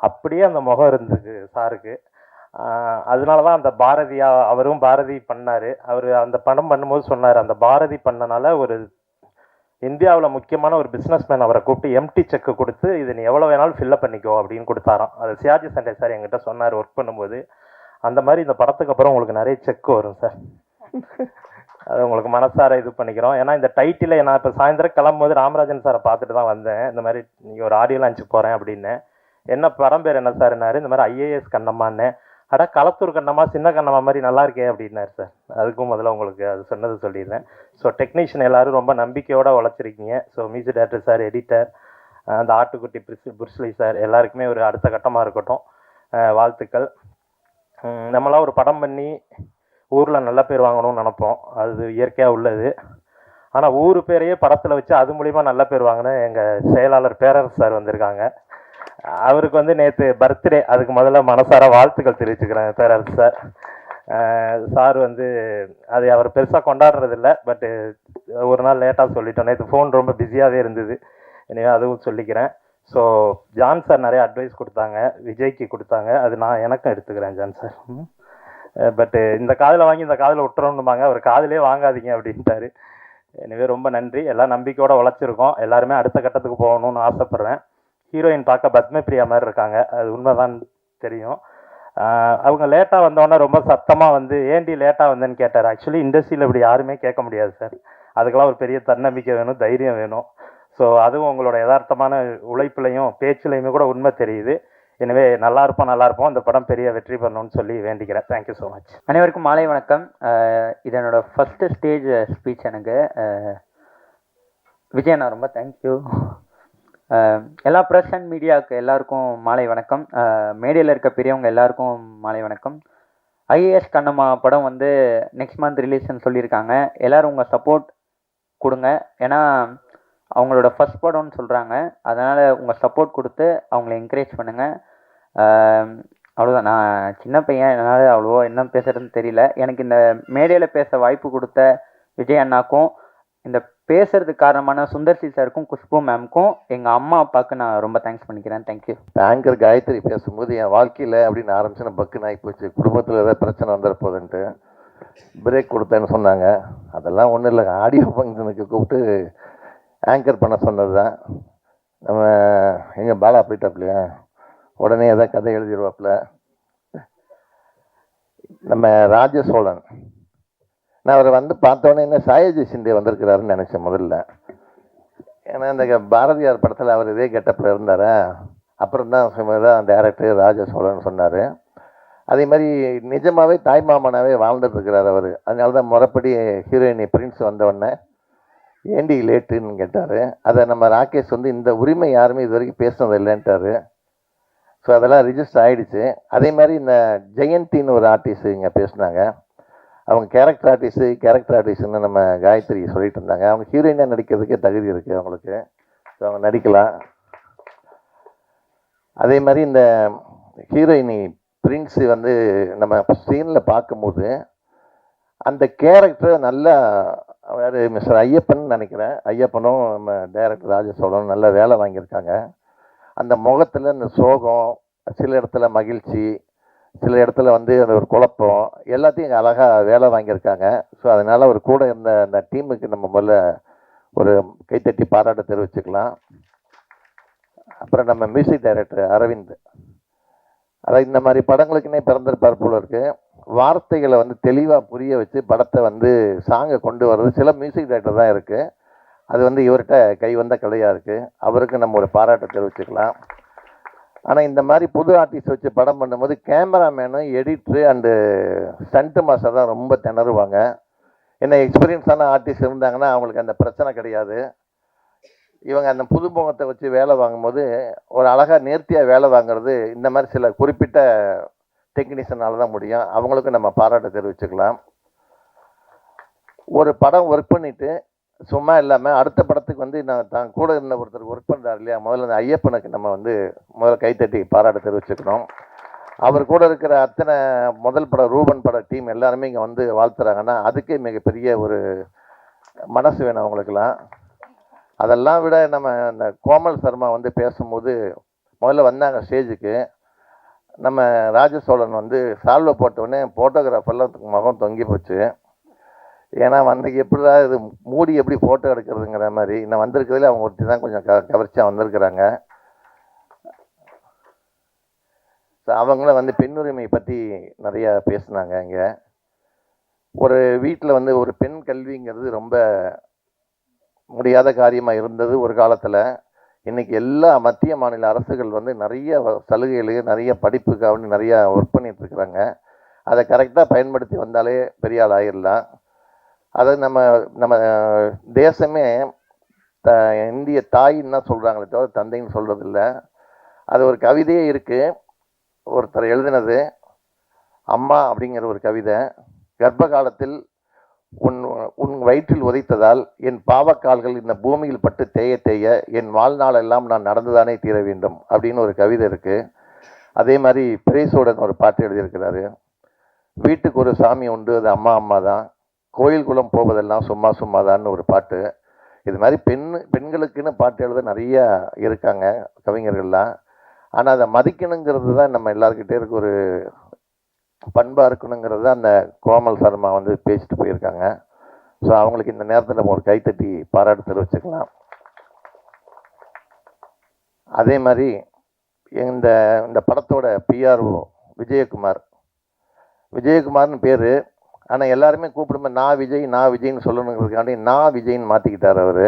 அப்படியே அந்த முகம் இருந்தது சாருக்கு. அதனால தான் அந்த அவரும் பாரதி பண்ணார். அவர் அந்த படம் பண்ணும்போது சொன்னார், அந்த பாரதி பண்ணனால ஒரு இந்தியாவில் முக்கியமான ஒரு பிஸ்னஸ் மேன் அவரை கூப்பிட்டு எம்டி செக்கு கொடுத்து இது நீ எவ்வளோ வேணாலும் ஃபில்லப் பண்ணிக்கோ அப்படின்னு கொடுத்தாராம். அது சியாஜி சண்டே சார் என்கிட்ட சொன்னார் ஒர்க் பண்ணும்போது. அந்த மாதிரி இந்த படத்துக்கு அப்புறம் உங்களுக்கு நிறைய செக் வரும் சார். அது உங்களுக்கு மனசார இது பண்ணிக்கிறோம். ஏன்னா இந்த டைட்டில் நான் இப்போ சாயந்தரம் கிளம்பும்போது ராமராஜன் சாரை பார்த்துட்டு தான் வந்தேன். இந்த மாதிரி நீங்கள் ஒரு ஆடியோ லான்ச்சு போகிறேன் அப்படின்னு. என்ன படம் பேர் என்ன சார்னாரு? இந்த மாதிரி ஐஏஎஸ் கண்ணம்மான்னு. அடா களத்தூர் கண்ணம்மா சின்ன கண்ணம்மா மாதிரி நல்லா இருக்கே அப்படின்னாரு சார். அதுக்கும் முதல்ல உங்களுக்கு அது சொன்னது சொல்லிடுறேன். ஸோ டெக்னீஷியன் எல்லோரும் ரொம்ப நம்பிக்கையோடு உழைச்சிருக்கீங்க. So music director sir, editor, அந்த ஆட்டுக்குட்டி புருஸ்லி சார், எல்லாருக்குமே ஒரு அடுத்த கட்டமாக இருக்கட்டும், வாழ்த்துக்கள். நம்மளாம் ஒரு படம் பண்ணி ஊரில் நல்ல பேர் வாங்கணும்னு நினப்போம், அது இயற்கையாக உள்ளது. ஆனால் ஊர் பேரையே படத்தில் வச்சு அது மூலிமா நல்ல பேர் வாங்கின எங்கள் செயலாளர் பேரரசு சார் வந்திருக்காங்க. அவருக்கு வந்து நேற்று பர்த்டே, அதுக்கு முதல்ல மனசார வாழ்த்துக்கள் தெரிவிச்சுக்கிறேன் பேரரசு சார். சார் வந்து அது அவர் பெருசாக கொண்டாடுறதில்ல, பட்டு ஒரு நாள் லேட்டாக சொல்லிட்டோம். நேற்று ஃபோன் ரொம்ப பிஸியாகவே இருந்தது, எனவே அதுவும் சொல்லிக்கிறேன். ஸோ ஜான் சார் நிறைய அட்வைஸ் கொடுத்தாங்க, விஜய்க்கு கொடுத்தாங்க, அது நான் எனக்கும் எடுத்துக்கிறேன் ஜான் சார். பட்டு இந்த காதில் வாங்கி இந்த காதில் விட்டுறணுமாங்க, அவர் காதிலே வாங்காதீங்க அப்படின்ட்டாரு. எனவே ரொம்ப நன்றி. எல்லாம் நம்பிக்கையோடு உழைச்சிருக்கோம். எல்லாருமே அடுத்த கட்டத்துக்கு போகணும்னு ஆசைப்பட்றேன். ஹீரோயின் பார்க்க பத்மபிரியா மாதிரி இருக்காங்க, அது உண்மைதான் தெரியும். அவங்க லேட்டாக வந்தோடனே ரொம்ப சத்தமாக வந்து ஏன்டி லேட்டாக வந்தேன்னு கேட்டார். ஆக்சுவலி இண்டஸ்ட்ரியில் இப்படி யாருமே கேட்க முடியாது சார், அதுக்கெல்லாம் ஒரு பெரிய தன்னம்பிக்கை வேணும், தைரியம் வேணும். ஸோ அதுவும் உங்களோட யதார்த்தமான உழைப்புலையும் பேச்சுலையுமே கூட உண்மை தெரியுது. எனவே நல்லா இருப்போம், இந்த படம் பெரிய வெற்றி பண்ணணும்னு சொல்லி வேண்டிக்கிறேன். Thank you so much. அனைவருக்கும் மாலை வணக்கம். இது என்னோட ஃபஸ்ட்டு ஸ்டேஜ் ஸ்பீச். எனக்கு விஜய் நான் ரொம்ப தேங்க்யூ. எல்லா ப்ரெஸ் அண்ட் மீடியாவுக்கு எல்லாருக்கும் மாலை வணக்கம். மேடையில் இருக்க பெரியவங்க எல்லாருக்கும் மாலை வணக்கம். ஐஏஎஸ் கண்ணம்மா படம் வந்து நெக்ஸ்ட் மந்த் ரிலீஸ்ன்னு சொல்லியிருக்காங்க. எல்லோரும் உங்கள் சப்போர்ட் கொடுங்க. ஏன்னா அவங்களோட ஃபஸ்ட் படம்னு சொல்கிறாங்க. அதனால் உங்கள் சப்போர்ட் கொடுத்து அவங்கள என்கரேஜ் பண்ணுங்கள். அவ்வளோதான். நான் சின்ன பையன், என்னால் அவ்வளோவா என்ன பேசுகிறதுன்னு தெரியல. எனக்கு இந்த மேடையில் பேச வாய்ப்பு கொடுத்த விஜய் அண்ணாக்கும், இந்த பேசுறதுக்கு காரணமான சுந்தர்சி சாருக்கும், குஷ்பு மேம்க்கும், எங்கள் அம்மா அப்பாவுக்கு நான் ரொம்ப தேங்க்ஸ் பண்ணிக்கிறேன். தேங்க்யூ. ஆங்கர் காயத்ரி பேசும்போது என் வாழ்க்கையில் அப்படின்னு ஆரம்பிச்சுன்னா பக்குன்னு ஆகி போச்சு. குடும்பத்தில் ஏதாவது பிரச்சனை வந்துட போகுதுன்ட்டு பிரேக் கொடுத்தேன்னு சொன்னாங்க. அதெல்லாம் ஒன்றும் இல்லை, ஆடியோ ஃபங்க்ஷனுக்கு கூப்பிட்டு ஆங்கர் பண்ண சொன்னது தான். நம்ம எங்கள் பாலா போயிட்டாப்லையா, உடனே எதாவது கதை எழுதிடுவாப்புல. நம்ம ராஜசோழன், நான் அவரை வந்து பார்த்தோன்னே என்ன சாயஜி சிண்டே வந்திருக்கிறாருன்னு நினச்சேன் முதல்ல. ஏன்னா இந்த பாரதியார் படத்தில் அவர் இதே கெட்டப்பில் இருந்தார். அப்புறம் தான் டேரக்டர் ராஜசோழன் சொன்னார். அதே மாதிரி நிஜமாகவே தாய்மாமனாகவே வாழ்ந்துட்டு இருக்கிறார் அவர். அதனால தான் முறைப்படி ஹீரோயினி பிரின்ஸ் வந்தவொடனே ஏண்டி லேட்டுன்னு கேட்டார். அதை நம்ம ராகேஷ் வந்து இந்த உரிமை யாருமே இது வரைக்கும் பேசுனது இல்லைன்ட்டார். ஸோ அதெல்லாம் ரிஜிஸ்டர் ஆகிடுச்சு. அதே மாதிரி இந்த ஜெயந்தின்னு ஒரு ஆர்டிஸ்ட் இங்கே பேசினாங்க. அவங்க கேரக்டர் ஆர்டிஸ்ட்னு நம்ம காயத்ரி சொல்லிட்டு இருந்தாங்க. அவங்க ஹீரோயினாக நடிக்கிறதுக்கே தகுதி இருக்குது அவங்களுக்கு. ஸோ அவங்க நடிக்கலாம். அதே மாதிரி இந்த ஹீரோயினி பிரின்ஸு வந்து நம்ம சீனில் பார்க்கும்போது அந்த கேரக்டர் நல்லா வேறு மிஸ்டர் ஐயப்பன் நினைக்கிறேன், ஐயப்பனும் நம்ம டைரக்டர் ராஜசோழனும் நல்ல வேலை வாங்கியிருக்காங்க. அந்த முகத்தில் இந்த சோகம், சில இடத்துல மகிழ்ச்சி, சில இடத்துல வந்து அந்த ஒரு குழப்பம், எல்லாத்தையும் இங்கே அழகாக வேலை வாங்கியிருக்காங்க. ஸோ அதனால் அவர் கூட இருந்த அந்த டீமுக்கு நம்ம முதல்ல ஒரு கைத்தட்டி பாராட்ட தெரிவிச்சுக்கலாம். அப்புறம் நம்ம மியூசிக் டைரக்டர் அரவிந்த், அதாவது இந்த மாதிரி படங்களுக்குன்னே பிறந்திருப்பார் போல இருக்குது. வார்த்தைகளை வந்து தெளிவாக புரிய வச்சு படத்தை வந்து சாங்கை கொண்டு வர்றது சில மியூசிக் டைரக்டர் தான் இருக்குது. அது வந்து இவர்கிட்ட கை வந்த கலையாக இருக்குது. அவருக்கு நம்ம ஒரு பாராட்டை தெரிவிச்சுக்கலாம். ஆனால் இந்த மாதிரி புது ஆர்டிஸ்ட் வச்சு படம் பண்ணும்போது கேமராமேனும் எடிட்ரு அண்டு ஸ்டண்ட்டு மாஸ்டர் தான் ரொம்ப திணறுவாங்க. என்ன எக்ஸ்பீரியன்ஸான ஆர்டிஸ்ட் இருந்தாங்கன்னா அவங்களுக்கு அந்த பிரச்சனை கிடையாது. இவங்க அந்த புதுமுகத்தை வச்சு வேலை வாங்கும்போது ஒரு அழகாக நேர்த்தியாக வேலை வாங்குறது இந்த மாதிரி சில குறிப்பிட்ட டெக்னீஷியனால தான் முடியும். அவங்களுக்கும் நம்ம பாராட்ட தெரிவிச்சுக்கலாம். ஒரு படம் ஒர்க் பண்ணிவிட்டு சும்மா இல்லாமல் அடுத்த படத்துக்கு வந்து நான் தான் கூட இருந்த ஒருத்தர் ஒர்க் பண்ணுறாரு இல்லையா, முதல்ல அந்த ஐயப்பனுக்கு நம்ம வந்து முதல்ல கைத்தட்டி பாராட்ட தெரிவிச்சுக்கணும். அவர் கூட இருக்கிற அத்தனை முதல் படம் ரூபன் பட டீம் எல்லாருமே இங்கே வந்து வாழ்த்துறாங்கன்னா அதுக்கே மிகப்பெரிய ஒரு மனசு வேணும் அவங்களுக்கெல்லாம். அதெல்லாம் விட நம்ம இந்த கோமல் சர்மா வந்து பேசும்போது முதல்ல வந்தாங்க ஸ்டேஜுக்கு. நம்ம ராஜசோழன் வந்து சால்வை போட்டவுடனே ஃபோட்டோகிராஃபர்லாம் முகம் தொங்கி போச்சு. ஏன்னா வந்து எப்படிடா இது மூடி எப்படி ஃபோட்டோ எடுக்கிறதுங்கிற மாதிரி. நான் வந்திருக்கிறதுல அவங்க ஒருத்தி தான் கொஞ்சம் கவர்ச்சியாக வந்திருக்கிறாங்க. ஸோ அவங்களும் வந்து பெண்ணுரிமை பற்றி நிறையா பேசுனாங்க. இங்கே ஒரு வீட்டில் வந்து ஒரு பெண் கல்விங்கிறது ரொம்ப முடியாத காரியமாக இருந்தது ஒரு காலத்தில். இன்றைக்கி எல்லா மத்திய மாநில அரசுகள் வந்து நிறைய சலுகைகளுக்கு நிறைய படிப்புக்காக நிறையா ஒர்க் பண்ணிகிட்ருக்குறாங்க. அதை கரெக்டாக பயன்படுத்தி வந்தாலே பெரிய ஆள் ஆகிடலாம். அதை நம்ம தேசமே இந்திய தாயின்னு தான் சொல்கிறாங்களே தவிர தந்தைன்னு சொல்கிறதில்ல. அது ஒரு கவிதையே இருக்குது, ஒருத்தர் எழுதினது. அம்மா அப்படிங்கிற ஒரு கவிதை. கர்ப்ப காலத்தில் உன் வயிற்றில் உதைத்ததால் என் பாவக்கால்கள் இந்த பூமியில் பட்டு தேய தேய என் வாழ்நாள் எல்லாம் நான் நடந்துதானே தீர வேண்டும் அப்படின்னு ஒரு கவிதை இருக்குது. அதே மாதிரி பிரேசோடன் ஒரு பாட்டு எழுதியிருக்கிறாரு. வீட்டுக்கு ஒரு சாமி உண்டு, அது அம்மா அம்மா தான். கோயில் குளம் போவதெல்லாம் சும்மா சும்மாதான்னு ஒரு பாட்டு. இது மாதிரி பெண்களுக்குன்னு பாட்டு எழுத நிறைய இருக்காங்க கவிஞர்கள்லாம். ஆனால் அதை மதிக்கணுங்கிறது தான் நம்ம எல்லாருக்கிட்டே இருக்க ஒரு பண்பாக இருக்கணுங்கிறது தான் அந்த கோமல் சர்மா வந்து பேசிட்டு போயிருக்காங்க. ஸோ அவங்களுக்கு இந்த நேரத்தில் நம்ம ஒரு கைத்தட்டி பாராட்டு தெரிவிச்சுக்கலாம். அதே மாதிரி இந்த இந்த படத்தோட பிஆர்ஓ விஜயகுமார்னு பேர். ஆனால் எல்லாருமே கூப்பிடும்போது நான் விஜய்னு சொல்லணுங்கிறதுக்காண்டி நான் விஜய்னு மாற்றிக்கிட்டார் அவர்.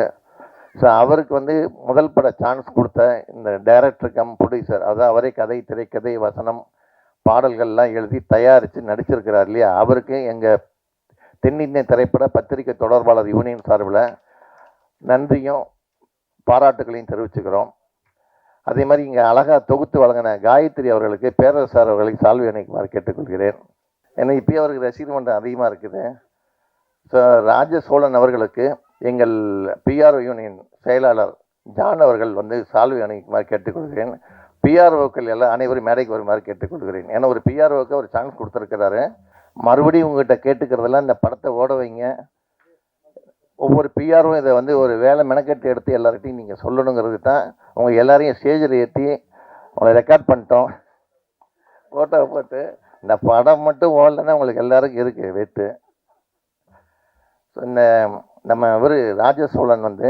ஸோ அவருக்கு வந்து முதல் பட சான்ஸ் கொடுத்த இந்த டைரக்டர் கம் ப்ரொடியூசர், அதாவது அவரே கதை, திரைக்கதை, வசனம், பாடல்கள்லாம் எழுதி தயாரித்து நடிச்சிருக்கிறார் இல்லையா, அவருக்கு எங்கள் தென்னிந்திய திரைப்பட பத்திரிகை தொடர்பாளர் யூனியன் சார்பில் நன்றியும் பாராட்டுகளையும் தெரிவிச்சுக்கிறோம். அதே மாதிரி இங்கே அழகாக தொகுத்து வழங்கின காயத்ரி அவர்களுக்கு, பேரரசார் அவர்களுக்கு சால்வை அணிக்குமாறு கேட்டுக்கொள்கிறேன். ஏன்னா இப்போயே அவருக்கு ரசிகர் மன்றம் அதிகமாக இருக்குது. ஸோ ராஜசோழன் அவர்களுக்கு எங்கள் பிஆர்ஓ யூனியன் செயலாளர் ஜான் அவர்கள் வந்து சால்வை அணிக்குமாறு கேட்டுக்கொள்கிறேன். பிஆர்ஓக்கள் எல்லாம் அனைவரும் மேடைக்கு வருமாறு கேட்டுக்கொள்கிறேன். ஏன்னா ஒரு பிஆர்ஓக்கு ஒரு சான்ஸ் கொடுத்துருக்கிறாரு. மறுபடியும் உங்கள்கிட்ட கேட்டுக்கிறதெல்லாம் இந்த படத்தை ஓட வைங்க. ஒவ்வொரு பிஆரும் இதை வந்து ஒரு வேலை மெனக்கெட்டு எடுத்து எல்லார்கிட்டையும் நீங்கள் சொல்லணுங்கிறது தான். உங்கள் எல்லாரையும் ஸ்டேஜில் ஏற்றி உங்களை ரெக்கார்ட் பண்ணிட்டோம், ஃபோட்டோவை போட்டு. இந்த படம் மட்டும் ஓடலைன்னா உங்களுக்கு எல்லாருக்கும் இருக்குது வெட்டு. ஸோ இந்த நம்ம இவர் ராஜசோழன் வந்து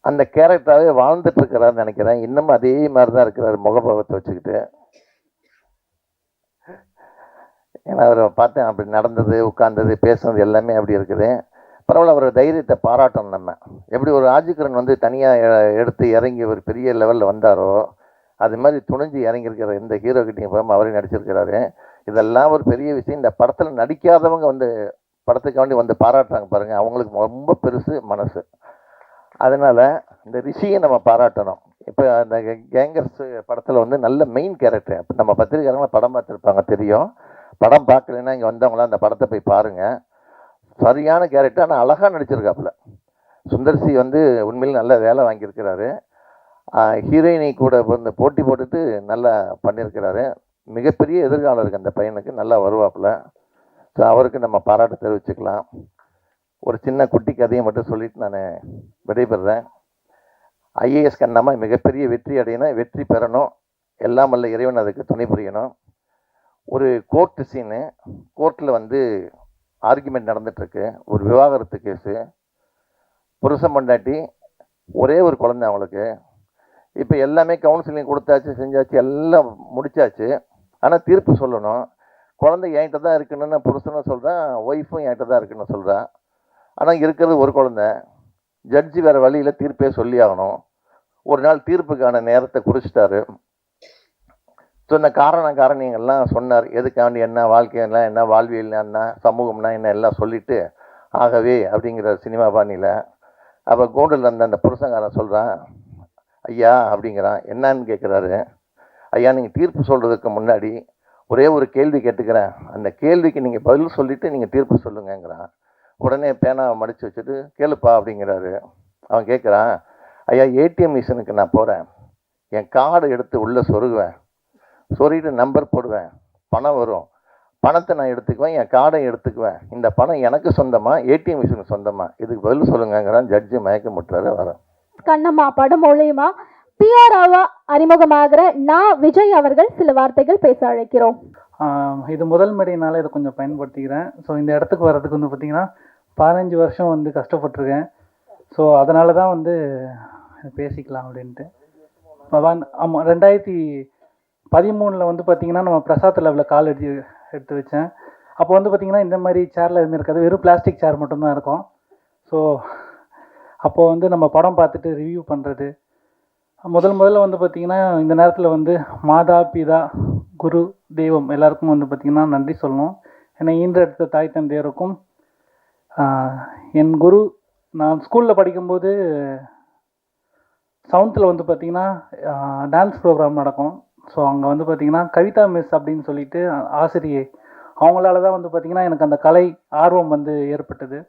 அந்த கேரக்டராகவே வாழ்ந்துட்டு இருக்கிறாருன்னு நினைக்கிறேன். இன்னமும் அதே மாதிரி தான் இருக்கிறார், முகபாவத்தை வச்சுக்கிட்டு. ஏன்னா அவரை பார்த்தேன், அப்படி நடந்தது, உட்கார்ந்தது, பேசுனது எல்லாமே அப்படி இருக்குது. பரவாயில்ல, அவரோட தைரியத்தை பாராட்டணும் நம்ம. எப்படி ஒரு ராஜகிரண் வந்து தனியாக எடுத்து இறங்கி ஒரு பெரிய லெவலில் வந்தாரோ, அது மாதிரி துணிஞ்சு இறங்கியிருக்கிற இந்த ஹீரோ கிட்டையும் போய் அவரே நடிச்சிருக்கிறாரு. இதெல்லாம் ஒரு பெரிய விஷயம். இந்த படத்தில் நடிக்காதவங்க வந்து படத்துக்காண்டி வந்து பாராட்டுறாங்க பாருங்கள், அவங்களுக்கு ரொம்ப பெருசு மனசு. அதனால் இந்த ரிஷியை நம்ம பாராட்டணும். இப்போ அந்த கேங்கர்ஸ் படத்தில் வந்து நல்ல மெயின் கேரக்டர். நம்ம பத்திரிக்கையாளர்கள் படம் பார்த்துருப்பாங்க, தெரியும். படம் பார்க்கலன்னா இங்கே வந்தவங்களாம் அந்த படத்தை போய் பாருங்கள். சரியான கேரக்டர், ஆனால் அழகாக நடிச்சிருக்காப்புல. சுந்தர்சி வந்து உண்மையில் நல்ல வேலை வாங்கியிருக்கிறாரு. ஹீரோயினி கூட வந்து போட்டி போட்டுட்டு நல்லா பண்ணியிருக்கிறாரு. மிகப்பெரிய எதிர்காலம் இருக்குது அந்த பையனுக்கு, நல்லா வருவாப்புல. ஸோ அவருக்கு நம்ம பாராட்டு தெரிவிச்சுக்கலாம். ஒரு சின்ன குட்டி கதையை மட்டும் சொல்லிட்டு நான் விடைபெறுறேன். ஐஏஎஸ் கண்ணம்மா மிகப்பெரிய வெற்றி அடையணும், வெற்றி பெறணும், எல்லாம் வல்ல இறைவன் அதுக்கு துணை புரியணும். ஒரு கோர்ட்டு சீனு, கோர்ட்டில் வந்து ஆர்குமெண்ட் நடந்துகிட்ருக்கு, ஒரு விவாகரத்து கேஸு. புருஷன் பொண்டாட்டி, ஒரே ஒரு குழந்தை அவங்களுக்கு. இப்போ எல்லாமே கவுன்சிலிங் கொடுத்தாச்சு, செஞ்சாச்சு, எல்லாம் முடிச்சாச்சு. ஆனால் தீர்ப்பு சொல்லணும். குழந்தை என்கிட்ட தான் இருக்குன்னு புருஷனும் சொல்கிறேன், ஒய்ஃபும் என்கிட்ட தான் இருக்குன்னு சொல்கிறேன். ஆனால் இருக்கிறது ஒரு குழந்தை. ஜட்ஜி வேறு வழியில் தீர்ப்பே சொல்லி ஆகணும். ஒரு நாள் தீர்ப்புக்கான நேரத்தை குறிச்சிட்டாரு. ஸோ இந்த காரணியங்கள்லாம் சொன்னார். எதுக்காண்டி என்ன, வாழ்க்கையெல்லாம் என்ன, வாழ்வியல் என்ன, சமூகம்னா என்ன, எல்லாம் சொல்லிவிட்டு ஆகவே அப்படிங்கிற சினிமா பாணியில். அப்போ கூண்டில் இருந்த அந்த புருஷங்காரன் சொல்கிறான், ஐயா அப்படிங்கிறான். என்னன்னு கேட்குறாரு. ஐயா, நீங்கள் தீர்ப்பு சொல்கிறதுக்கு முன்னாடி ஒரே ஒரு கேள்வி கேட்டுக்கிறேன், அந்த கேள்விக்கு நீங்கள் பதில் சொல்லிவிட்டு நீங்கள் தீர்ப்பு சொல்லுங்கிறான். உடனே பேனாவை மடித்து வச்சுட்டு கேளுப்பா அப்படிங்கிறாரு. அவன் கேட்குறான், ஐயா, ஏடிஎம் மிஷினுக்கு நான் போகிறேன், என் கார்டு எடுத்து உள்ளே சொருகுவேன், சொருகிட்டு நம்பர் போடுவேன், பணம் வரும், பணத்தை நான் எடுத்துக்குவேன், என் கார்டை எடுத்துக்குவேன், இந்த பணம் எனக்கு சொந்தமா ஏடிஎம் மிஷினுக்கு சொந்தமா, இதுக்கு பதில் சொல்லுங்கிறான். ஜட்ஜு மயக்க முட்டுறாரு. வரேன். கண்ணம்மா படம் மூலியமா பிஆர்ஓவா அறிமுகமாகிற நான் விஜய் அவர்கள் சில வார்த்தைகள் பேச அழைக்கிறோம். இது முதல் மேடையினால இதை கொஞ்சம் பயன்படுத்திக்கிறேன். ஸோ இந்த இடத்துக்கு வர்றதுக்கு வந்து பார்த்திங்கன்னா 15 வருஷம் வந்து கஷ்டப்பட்டிருக்கேன். ஸோ அதனால தான் வந்து பேசிக்கலாம் அப்படின்ட்டு. ஆமாம், 2013 வந்து பார்த்திங்கன்னா நம்ம பிரசாத் லெவலில் கால் எடுத்து வச்சேன். அப்போ வந்து பார்த்திங்கன்னா இந்த மாதிரி சேரில் எதுவுமே இருக்காது, வெறும் பிளாஸ்டிக் சேர் மட்டும்தான் இருக்கும். ஸோ அப்போது வந்து நம்ம படம் பார்த்துட்டு ரிவ்யூ பண்ணுறது, முதல்ல வந்து பார்த்திங்கன்னா இந்த நேரத்தில் வந்து மாதா, பிதா, குரு, தெய்வம் எல்லாருக்கும் வந்து பார்த்திங்கன்னா நன்றி சொல்லணும். என்னை ஈன்றெடுத்த தாய் தந்தையருக்கும், என் குரு, நான் ஸ்கூலில் படிக்கும்போது 7th வந்து பார்த்திங்கன்னா டான்ஸ் ப்ரோக்ராம் நடக்கும். ஸோ அங்கே வந்து பார்த்திங்கன்னா கவிதா மிஸ் அப்படின்னு சொல்லிட்டு ஆசிரியை, அவங்களால தான் வந்து பார்த்திங்கன்னா எனக்கு அந்த கலை ஆர்வம் வந்து ஏற்பட்டது.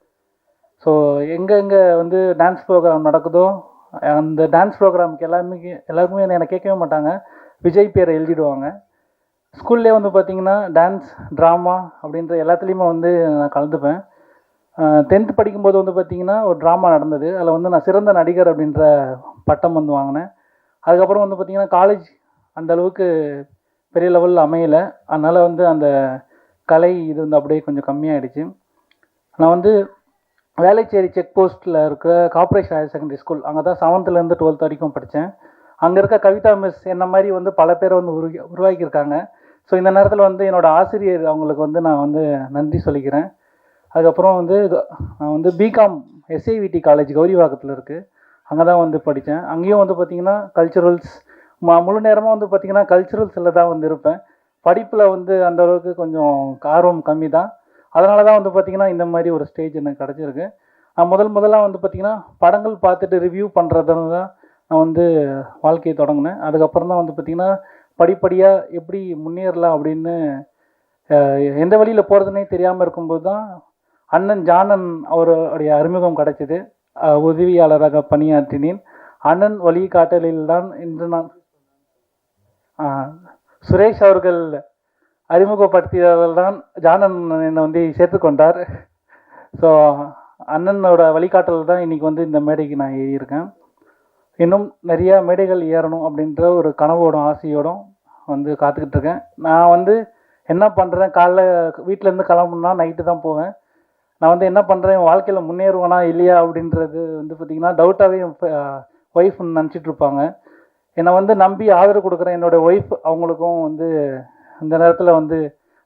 ஸோ எங்கே வந்து டான்ஸ் ப்ரோக்ராம் நடக்குதோ அந்த டான்ஸ் ப்ரோக்ராமுக்கு எல்லாருக்குமே என்னை கேட்கவே மாட்டாங்க, விஜய் பேரை எழுதிடுவாங்க. ஸ்கூல்லே வந்து பார்த்திங்கன்னா டான்ஸ், ட்ராமா அப்படின்ற எல்லாத்துலேயுமே வந்து நான் கலந்துப்பேன். 10th படிக்கும்போது வந்து பார்த்திங்கன்னா ஒரு ட்ராமா நடந்தது. அதில் வந்து நான் சிறந்த நடிகர் அப்படின்ற பட்டம் வந்து வாங்கினேன். அதுக்கப்புறம் வந்து பார்த்திங்கன்னா காலேஜ் அந்த அளவுக்கு பெரிய லெவலில் அமையலை. அதனால் வந்து அந்த கலை இது வந்து அப்படியே கொஞ்சம் கம்மியாகிடுச்சு. நான் வந்து வேளச்சேரி செக் போஸ்ட்டில் இருக்கிற கார்ப்பரேஷன் ஹையர் செகண்டரி ஸ்கூல் அங்கே தான் 7th-லேருந்து 12th வரைக்கும் படித்தேன். அங்கே இருக்க கவிதா மிஸ் என்ன மாதிரி வந்து பல பேரை வந்து உருவாக்கியிருக்காங்க. ஸோ இந்த நேரத்தில் வந்து என்னோடய ஆசிரியர் அவங்களுக்கு வந்து நான் வந்து நன்றி சொல்லிக்கிறேன். அதுக்கப்புறம் வந்து நான் வந்து பிகாம் எஸ்ஐவிடி காலேஜ் கௌரிவாக்கத்தில் இருக்குது, அங்கே தான் வந்து படித்தேன். அங்கேயும் வந்து பார்த்திங்கன்னா கல்ச்சுரல்ஸ் முழு நேரமாக வந்து பார்த்திங்கன்னா கல்ச்சுரல்ஸில் தான் வந்து இருப்பேன். படிப்பில் வந்து அந்த அளவுக்கு கொஞ்சம் ஆர்வம் கம்மி தான். அதனால தான் வந்து பார்த்திங்கன்னா இந்த மாதிரி ஒரு ஸ்டேஜ் எனக்கு கிடச்சிருக்கு. நான் முதலாக வந்து பார்த்திங்கன்னா படங்கள் பார்த்துட்டு ரிவ்யூ பண்ணுறதுன்னு தான் நான் வந்து வாழ்க்கையை தொடங்கினேன். அதுக்கப்புறம் தான் வந்து பார்த்திங்கன்னா படிப்படியாக எப்படி முன்னேறலாம் அப்படின்னு எந்த வழியில் போகிறதுனே தெரியாமல் இருக்கும்போது தான் அண்ணன் ஜானன் அவருடைய அறிமுகம் கிடைச்சிது. உதவியாளராக பணியாற்றினேன். அண்ணன் வழிகாட்டலில் தான் இன்று நான் சுரேஷ் அவர்கள் அறிமுகப்படுத்தியதால் தான் ஜானன் என்னை வந்து சேர்த்துக்கொண்டார். ஸோ அண்ணனோட வழிகாட்டல் தான் இன்றைக்கி வந்து இந்த மேடைக்கு நான் ஏறியிருக்கேன். இன்னும் நிறையா மேடைகள் ஏறணும் அப்படின்ற ஒரு கனவோடும் ஆசையோடும் வந்து காத்துக்கிட்டு இருக்கேன். நான் வந்து என்ன பண்ணுறேன், காலைல வீட்டிலேருந்து கிளம்புனா நைட்டு தான் போவேன். நான் வந்து என்ன பண்ணுறேன், என் வாழ்க்கையில் முன்னேறுவேனா இல்லையா அப்படின்றது வந்து பார்த்திங்கன்னா டவுட்டாகவே என் ஒய்ஃப் நினச்சிட்ருப்பாங்க. என்னை வந்து நம்பி ஆதரவு கொடுக்குறேன் என்னோடய ஒய்ஃப், அவங்களுக்கும் வந்து இந்த நேரத்தில் வந்து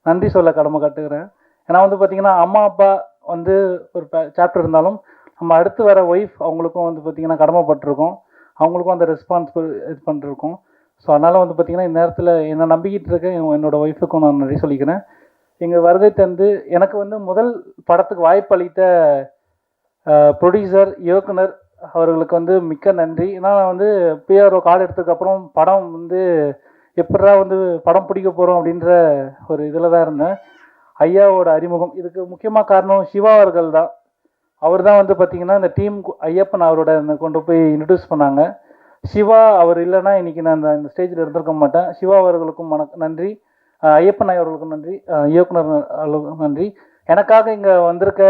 நன்றி சொல்ல கடமை கட்டுக்கிறேன். ஏன்னா வந்து பார்த்திங்கன்னா அம்மா அப்பா வந்து ஒரு சாப்டர் இருந்தாலும் நம்ம அடுத்து வர ஒய்ஃப் அவங்களுக்கும் வந்து பார்த்திங்கன்னா கடமைப்பட்டிருக்கோம், அவங்களுக்கும் அந்த ரெஸ்பான்சிபிள் இது பண்ணிருக்கோம். ஸோ அதனால் வந்து பார்த்திங்கன்னா இந்த நேரத்தில் என்னை நம்பிக்கிட்டு இருக்க என்னோடய ஒய்ஃபுக்கும் நான் நன்றி சொல்லிக்கிறேன். எங்கள் வருகை தந்து எனக்கு வந்து முதல் படத்துக்கு வாய்ப்பு அளித்த ப்ரொடியூசர் இயக்குனர் அவர்களுக்கு வந்து மிக்க நன்றி. ஏன்னா நான் வந்து பிஆர்ஓ கார்டு எடுத்ததுக்கப்புறம் படம் வந்து எப்படா வந்து படம் பிடிக்க போகிறோம் அப்படின்ற ஒரு இதில் தான் இருந்தேன். ஐயாவோட அறிமுகம் இதுக்கு முக்கியமாக காரணம் சிவா அவர்கள் தான். அவர் தான் வந்து பார்த்திங்கன்னா இந்த டீம் ஐயப்பன் அவரோட கொண்டு போய் இன்ட்ரடியூஸ் பண்ணாங்க. சிவா அவர் இல்லைன்னா இன்றைக்கி நான் இந்த ஸ்டேஜில் இருந்திருக்க மாட்டேன். சிவா அவர்களுக்கும் நன்றி, ஐயப்பன் அவர்களுக்கும் நன்றி, இயக்குனர் நன்றி. எனக்காக இங்கே வந்திருக்க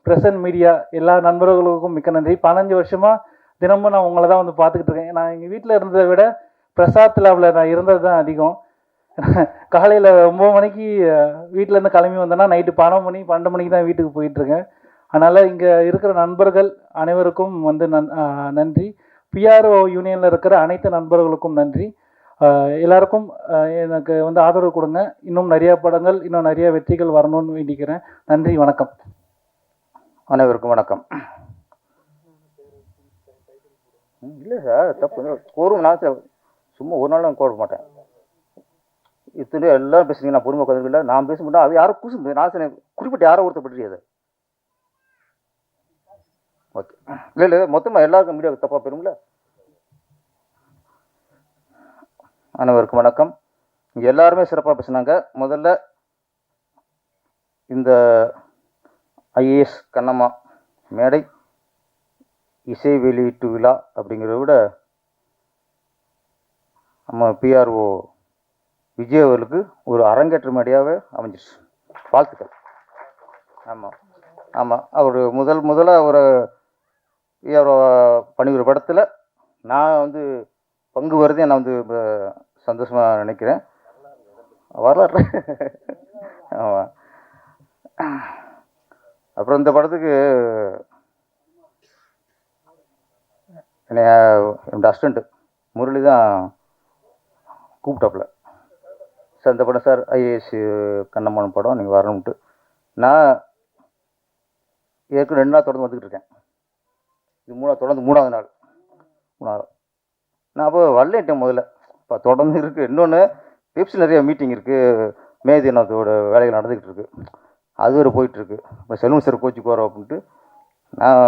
பிரசன்ட் மீடியா எல்லா நண்பர்களுக்கும் மிக்க நன்றி. 15 வருஷமாக தினமும் நான் உங்களை தான் வந்து பார்த்துக்கிட்டு இருக்கேன். நான் எங்கள் வீட்டில் இருந்ததை விட பிரசாத் லேபில் நான் இருந்தது தான் அதிகம். காலையில் 9 மணிக்கு வீட்டிலேருந்து கிளம்பி வந்தேன்னா நைட்டு 12 மணிக்கு தான் வீட்டுக்கு போயிட்டுருக்கேன். அதனால் இங்கே இருக்கிற நண்பர்கள் அனைவருக்கும் வந்து நன்றி. பிஆர்ஓ யூனியனில் இருக்கிற அனைத்து நண்பர்களுக்கும் நன்றி. எல்லாருக்கும் எனக்கு வந்து ஆதரவு கொடுங்க. இன்னும் நிறையா படங்கள், இன்னும் நிறைய வெற்றிகள் வரணும்னு வேண்டிக்கிறேன். நன்றி, வணக்கம். அனைவருக்கும் வணக்கம். இல்லை சார், தப்பு கோரும். நான் சும்மா ஒரு நாளும் கோர மாட்டேன். இத்தனை எல்லோரும் பேசுறீங்க, நான் பொறுமை உட்காந்துருக்கல. நான் பேச மாட்டேன், அது யாரும் கூசு. நான் குறிப்பிட்ட யாரோ ஒருத்தர் பற்றியது. ஓகே, இல்லை மொத்தமாக எல்லாருக்கும் மீடியாவுக்கு தப்பாக போயிரும்ல. அனைவருக்கும் வணக்கம். இங்கே எல்லாருமே சிறப்பாக பேசுனாங்க. முதல்ல இந்த ஐஏஎஸ் கண்ணம்மா மேடை இசை வெளியீட்டு விழா அப்படிங்கிறத விட நம்ம பிஆர்ஓ விஜய் அவர்களுக்கு ஒரு அரங்கேற்ற மேடையாகவே அமைஞ்சிருச்சு. வாழ்த்துக்கள். ஆமாம் அவர் முதலாக ஒரு பிஆர்ஓ பண்ணிக்கிற படத்தில் நான் வந்து பங்கு வருதே நான் வந்து சந்தோஷமாக நினைக்கிறேன். வரலாறு. ஆமாம். அப்புறம் இந்த படத்துக்கு என்னோட அசிஸ்டண்ட்டு முரளி தான் கூப்பிட்டாப்புல. சார் இந்த படம் சார் ஐஏஎஸ் கண்ணம்மான் படம், நீங்கள் வரணும்ட்டு. நான் ஏற்கனவே 2 நாள் தொடர்ந்து வந்துக்கிட்டு இருக்கேன். இது தொடர்ந்து 3வது நாள். நான் அப்போ வரலேன்ட்டேன் முதல்ல. இப்போ தொடர்ந்து இருக்குது. இன்னொன்று பெப்சி நிறைய மீட்டிங் இருக்குது, மே தினத்தோட வேலைகள் நடந்துக்கிட்டு இருக்குது, அது வேறு போயிட்டுருக்கு. இப்போ செல்வம் சார் கோச்சிக்கு வரோம் அப்படின்ட்டு நான்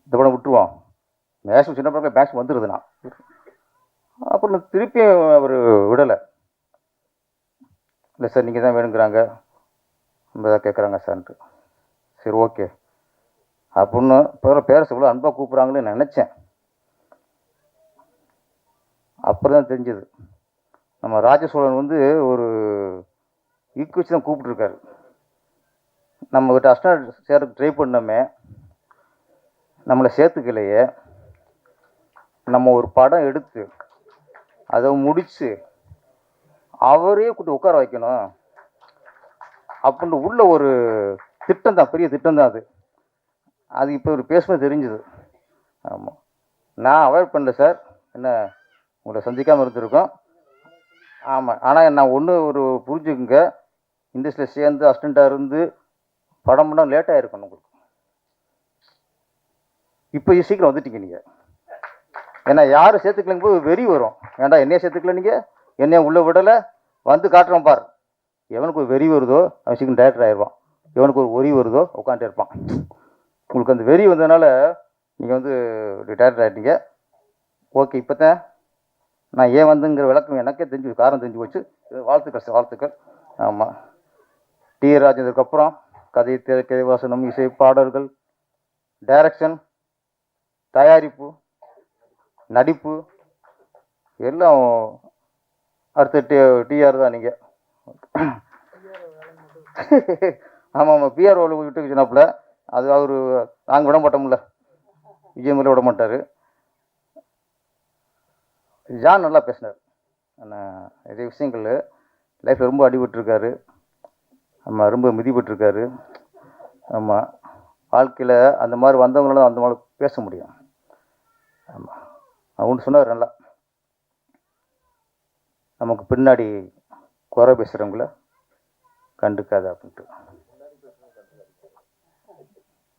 இந்த படம் விட்டுருவோம். மேக்ஸிமம் சின்ன படம் மேக்ஸிமம் வந்துடுது. நான் அப்புறம் திருப்பியும் அவர் விடலை. இல்லை சார் நீங்கள் தான் வேணுங்கிறாங்க, நம்ம தான் கேட்குறாங்க சார்ன்ட்டு. சரி ஓகே அப்படின்னு பேரஸ் இவ்வளோ அன்பாக கூப்பிட்றாங்களேன்னு நினச்சேன். அப்புறம் தான் தெரிஞ்சது நம்ம ராஜசோழன் வந்து ஒரு ஈக்கு வச்சு தான் கூப்பிட்ருக்காரு. நம்மகிட்ட அசிஸ்டன்ட் சேருக்கு ட்ரை பண்ணோமே, நம்மளை சேர்த்துக்கலையே. நம்ம ஒரு படம் எடுத்து அதை முடித்து அவரே கூட்டி உட்கார வைக்கணும் அப்படின்னு உள்ள ஒரு திட்டம் தான், பெரிய திட்டம் தான் அது. அது இப்போ ஒரு பேசும்போது தெரிஞ்சுது. ஆமாம், நான் அவாய்ட் பண்ணல சார், என்ன உங்களை சந்திக்காமல் இருந்திருக்கோம். ஆமாம், ஆனால் நான் ஒரு புரிஞ்சுக்குங்க, இண்டஸ்ட்ரியில் சேர்ந்து அசிஸ்டண்ட்டாக இருந்து படம் பண்ணால் லேட்டாக இருக்கணும் உங்களுக்கு. இப்போ சீக்கிரம் வந்துட்டீங்க நீங்கள். ஏன்னா யாரும் சேர்த்துக்கலைங்க போது வெறி வரும். ஏன்டா என்னைய சேர்த்துக்கல, நீங்கள் என்னைய உள்ளே விடலை, வந்து காட்டுறோம் பார். எவனுக்கு ஒரு வெறி வருதோ அவன் சீக்கிரம் டேரக்டர் ஆயிடுவான். எவனுக்கு ஒரு ஒரி வருதோ உட்காந்துட்டு இருப்பான். உங்களுக்கு அந்த வெறி வந்ததுனால நீங்கள் டேரக்டர் ஆகிட்டீங்க. ஓகே, இப்போ தான் நான் ஏன் வந்துங்கிற விளக்கம் எனக்கே தெரிஞ்சு, காரணம் தெரிஞ்சு போச்சு. வாழ்த்துக்கள் சார், வாழ்த்துக்கள். ஆமாம், டி.ஆர். ராஜேந்தருக்கு அப்புறம் கதை, திரைக்கதை, வசனம், இசை, பாடல்கள், டைரக்ஷன், தயாரிப்பு, நடிப்பு எல்லாம் அடுத்த டி.ஆர். தான் நீங்கள். ஆமாம் ஆமாம், பிஆர் ரோல் விட்டு வச்சுனாப்புல, அது அவர் நாங்கள் விட மாட்டோம்ல, விஜயமுறை விட மாட்டார். ஜான் நல்லா பேசினார். ஆனால் நிறைய விஷயங்கள் லைஃப்பில் ரொம்ப அடிபட்டிருக்காரு. ஆமாம், ரொம்ப மிதிப்பட்டிருக்காரு. ஆமாம், வாழ்க்கையில் அந்த மாதிரி வந்தவங்களால அந்த மாதிரி பேச முடியும். ஆமாம், ஒன்று சொன்னார் நல்லா, நமக்கு பின்னாடி குறை பேசுகிறவங்கள கண்டுக்காத அப்படின்ட்டு.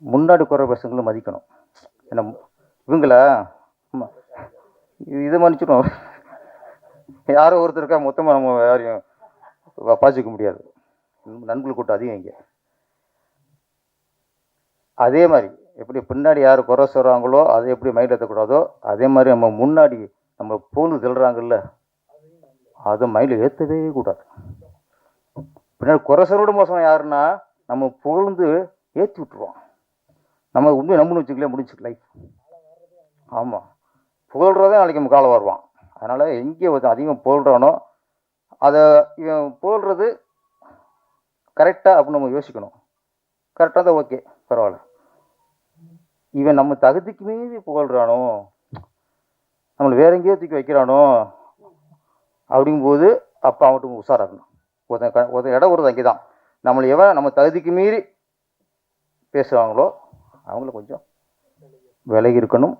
முன்னாடி குறை பேசுகிறவங்களும் மதிக்கணும். ஏன்னா இவங்களா இதை மன்னிச்சிடும். யாரோ ஒருத்தருக்கா மொத்தமாக நம்ம யாரையும் பாய்ச்சிக்க முடியாது. நண்பர்கள் கூட்டம் அதிகம் இங்கே. அதே மாதிரி எப்படி பின்னாடி யார் குறை சொல்கிறாங்களோ அதை எப்படி மைண்ட் ஏற்றக்கூடாதோ, அதே மாதிரி நம்ம முன்னாடி நம்ம பூந்து திள்ளுறாங்கல்ல, அதை மைண்டில் ஏற்றவே கூடாது. பின்னாடி குறை சொல்ல விட மோசம் யாருன்னா நம்ம புகழ்ந்து ஏற்றி விட்டுருவோம். நம்ம உண்மையை நம்புன்னு வச்சுக்கல, முடிச்சு லைஃப். ஆமாம், புகழ்றதே நாளைக்கு நம்ம காலம் வருவான். அதனால் எங்கே அதிகம் புகழ்றானோ அதை இவன் புகழ்றது கரெக்டாக அப்படின்னு நம்ம யோசிக்கணும். கரெக்டாக தான், ஓகே பரவாயில்ல. இவன் நம்ம தகுதிக்கு மீறி புகழ்றானோ, நம்மளை வேற எங்கேயோ தூக்கி வைக்கிறானோ அப்படிங்கும்போது அப்போ அவன்கிட்ட உஷாராகணும். ஒருத்தன் இடம் வருது அங்கே தான். நம்மளை எவன் நம்ம தகுதிக்கு மீறி பேசுகிறாங்களோ அவங்கள கொஞ்சம் விலகி இருக்கணும்.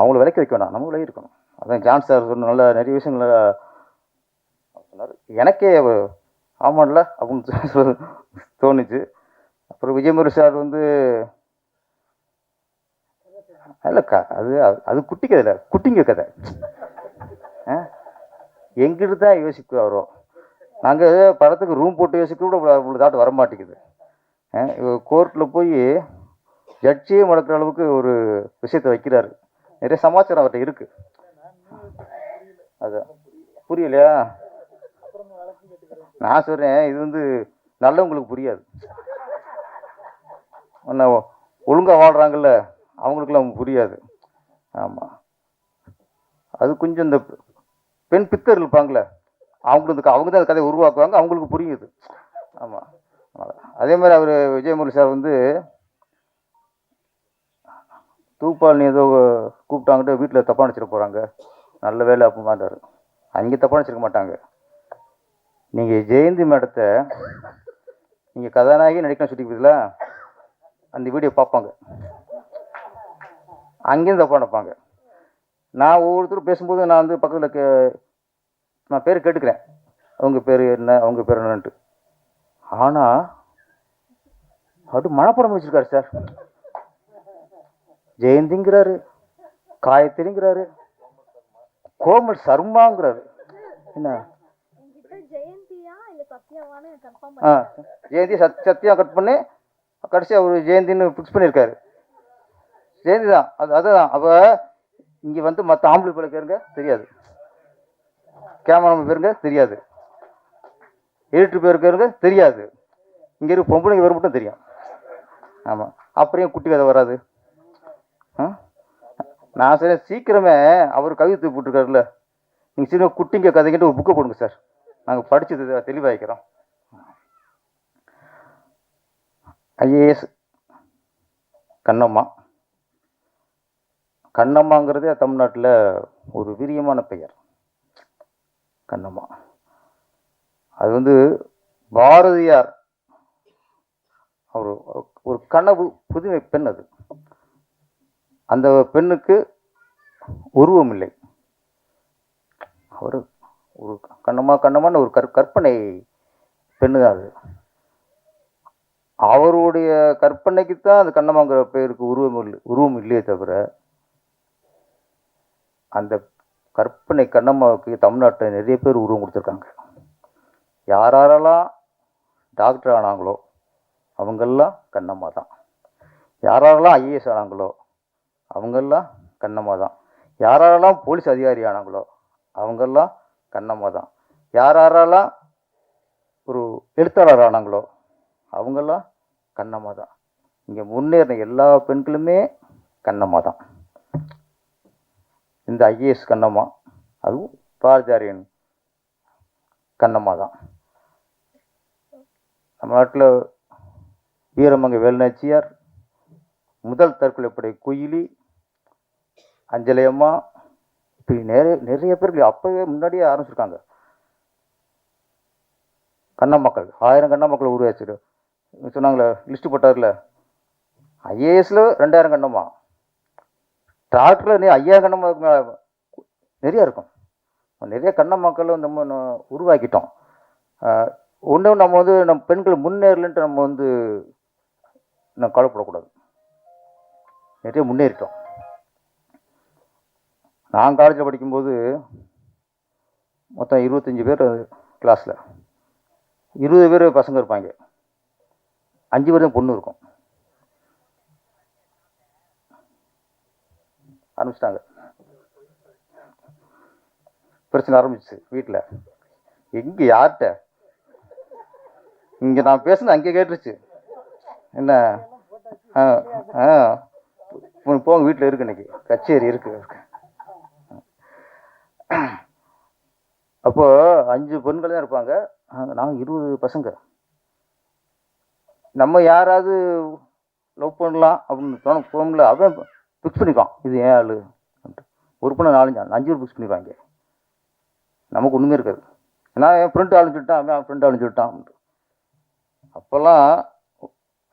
அவங்கள விலக்கி வைக்க வேணாம், நம்ம விலகி இருக்கணும். அதான் ஜான் சார் சொன்ன நல்ல நிறைய விஷயங்கள சொன்னார். எனக்கே ஆமாம்ல அப்படின்னு தோணுச்சு. அப்புறம் விஜயமுறை சார் இல்லைக்கா, அது குட்டி கதை இல்லை, குட்டிங்க கதை. எங்கிட்ட தான் யோசிக்க வரும். நாங்கள் படத்துக்கு ரூம் போட்டு யோசிக்க கூட இவ்வளோ தாட்டு வர மாட்டேங்குது. கோர்ட்டில் போய் ஜட்ஜியே முடக்கிற அளவுக்கு ஒரு விஷயத்தை வைக்கிறாரு. நிறைய சமாச்சாரம் அவர்கிட்ட இருக்கு. அது புரியலையா? நான் சொல்கிறேன், இது நல்லவங்களுக்கு புரியாது. ஒழுங்காக வாழ்கிறாங்கல்ல அவங்களுக்குலாம் புரியாது. ஆமாம், அது கொஞ்சம் இந்த பெண் பித்தர் இருப்பாங்களே அவங்களுக்கு அவங்க தான் கதையை உருவாக்குவாங்க, அவங்களுக்கு புரியுது. ஆமாம், அதே மாதிரி அவர் விஜயமுரளி சார் தூப்பால் ஏதோ கூப்பிட்டாங்கிட்ட வீட்டில் தப்பாக நினச்சிட போகிறாங்க, நல்ல வேலை அப்போ மாட்டார். அங்கே தப்பாக நினச்சிருக்க மாட்டாங்க. நீங்கள் ஜெயந்தி மேடத்தை நீங்கள் கதாநாயகி நடிக்கணும் சுட்டிக்குதுல, அந்த வீடியோ பார்ப்பாங்க, அங்கேயும் தப்பாக நினைப்பாங்க. நான் ஒவ்வொருத்தரும் பேசும்போது நான் பக்கத்தில் நான் பேர் கேட்டுக்கிறேன், அவங்க பேர் என்ன அவங்க பேர் என்னன்ட்டு. ஆனால் அப்படி மனப்படம் வச்சுருக்காரு சார். ஜெயந்திங்கிறாரு, காயத்ரிங்கிறாரு, கோமல் சர்மாங்கிறாரு. என்ன ஜெயந்தி சத்தியம் கட் பண்ணி கடைசி அவர் ஜெயந்தின்னு ஃபிக்ஸ் பண்ணியிருக்காரு. ஜெயந்தி தான், அதுதான். அப்போ இங்கே மற்ற ஆம்பளை பிள்ளை பேருங்க தெரியாது, கேமராமேன் பேருங்க தெரியாது, எடிட்டர் பேர் பேருங்க தெரியாது, இங்கே இருக்க பொம்பளைங்க பேர் மட்டும் தெரியும். ஆமாம், அப்புறம் குட்டி கதை வராது. நான் சரி சீக்கிரமே அவர் கவிதை போட்டிருக்காருல்ல, நீங்கள் சீக்கிரம் குட்டிங்க கதைக்கிட்ட ஒரு புக்கை போடுங்க சார், நாங்கள் படித்தது தெளிவாகிக்கிறோம். ஐஏஎஸ் கண்ணம்மா. கண்ணம்மாங்கிறதே தமிழ்நாட்டில் ஒரு வீரியமான பெயர். கண்ணம்மா அது வந்து பாரதியார் அவர் ஒரு கனவு புதுமை பெண். அது அந்த பெண்ணுக்கு உருவம் இல்லை. அவர் ஒரு கண்ணம்மான்னு ஒரு கற்பனை பெண்ணு தான் அது. அவருடைய கற்பனைக்கு தான் அந்த கண்ணம்மாங்கிற பெயருக்கு உருவம் இல்லையே தவிர அந்த கற்பனை கண்ணம்மாவுக்கு தமிழ்நாட்டில் நிறைய பேர் உருவம் கொடுத்துருக்காங்க. யாரெல்லாம் டாக்டர் ஆனாங்களோ அவங்கெல்லாம் கண்ணம்மா தான். யாரெல்லாம் ஐஏஎஸ் ஆனாங்களோ அவங்கெல்லாம் கண்ணம்மா தான். யாரெல்லாம் போலீஸ் அதிகாரி ஆனாங்களோ அவங்கெல்லாம் கண்ணம்மா தான். யாரெல்லாம் ஒரு எழுத்தாளர் ஆனாங்களோ அவங்கெல்லாம் கண்ணம்மா தான். இங்கே முன்னேறின எல்லா பெண்களுமே கண்ணம்மா தான். இந்த ஐஏஎஸ் கண்ணம்மா, அதுவும் பாரதியாரின் கண்ணம்மா தான். நம்ம நாட்டில் வீரமங்கை வேலுநாச்சியார், முதல் தற்கொலைப்படை குயிலி, அஞ்சலி அம்மா, இப்படி நிறைய பேர்கள் அப்போவே முன்னாடியே ஆரம்பிச்சிருக்காங்க. கண்ணம்மாக்கள் 1000 கண்ணம்மாக்கள் உருவாச்சு. சொன்னாங்களே லிஸ்ட்டு போட்டார்ல, ஐஏஎஸில் 2000 கண்ணம்மா, டாக்டரில் 5000 கண்ணம்மாவுக்கு மேலே நிறையா இருக்கும். நிறைய கண்ணம்மாக்கள் நம்ம உருவாக்கிட்டோம். ஒன்றும் நம்ம வந்து நம்ம பெண்கள் முன்னேறலன்ட்டு நம்ம வந்து நம்ம கவலைப்படக்கூடாது. நிறைய முன்னேறிட்டோம். நான் காலேஜில் படிக்கும்போது மொத்தம் 25 பேர் கிளாஸில், 20 பேர் பசங்க இருப்பாங்க, 5 பேர் தான் பொண்ணு இருக்கும். ஆரம்பிச்சிட்டாங்க, பிரச்சனை ஆரம்பிச்சிச்சு வீட்டில். எங்கே யார்கிட்ட இங்கே நான் பேசுனது அங்கே கேட்டுருச்சு. என்ன போங்க வீட்டில் இருக்கு, இன்னைக்கு கச்சேரி இருக்கு. அப்போ 5 பெண்கள் தான் இருப்பாங்க, நாங்கள் 20 பசங்க. நம்ம யாராவது லவ் பண்ணலாம் அப்படின்னு போகல, அவன் ஃபிக்ஸ் பண்ணிக்குவான், இது ஏன் ஆளு. ஒரு பொண்ணு 4 5 பேர் ஃபிக்ஸ் பண்ணிக்குவாங்க. நமக்கு ஒன்றுமே இருக்காது. நான் என் ஃப்ரெண்டு அழிஞ்சுட்டான், அவன் ஃப்ரெண்டு அழிஞ்சுட்டான். அப்போல்லாம்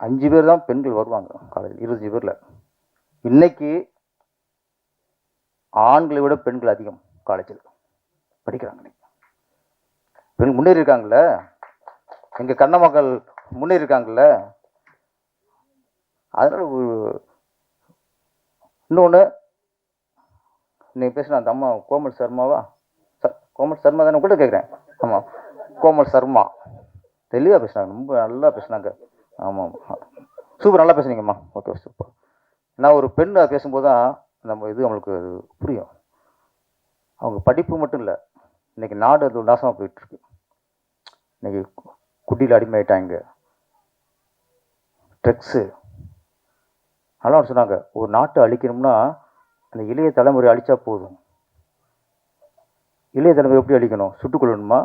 5 பேர் தான் பெண்கள் வருவாங்க காலேஜில், 25 பேரில். இன்னைக்கு ஆண்களை விட பெண்கள் அதிகம் காலேஜில் படிக்கிறாங்க. பெண் முன்னேறி இருக்காங்கல்ல, எங்கள் கண்ணம்மாக்கள் முன்னேறி இருக்காங்கல்ல. அதனால இன்னொன்று, இன்னைக்கு பேசுனா அந்த அம்மா கோமல் சர்மாவா, கோமல் சர்மா தானே கூட கேட்குறேன். ஆமாம், கோமல் சர்மா தெளிவாக பேசுனாங்க, ரொம்ப நல்லா பேசுனாங்க. ஆமாம், சூப்பர், நல்லா பேசுனீங்கம்மா. Okay, super. நான் ஒரு பெண் பேசும்போது தான் நம்ம இது அவங்களுக்கு புரியும். அவங்க படிப்பு மட்டும் இல்லை, இன்றைக்கி நாடு அது நாசமாக போயிட்டுருக்கு. இன்றைக்கி குட்டியில் அடிமையாயிட்டாங்க, ட்ரக்ஸு. நல்லா சொன்னாங்க, ஒரு நாட்டை அழிக்கணும்னா அந்த இளைய தலைமுறை அழித்தா போதும். இளைய தலைமுறை எப்படி அழிக்கணும்? சுட்டுக் கொள்ளணுமா,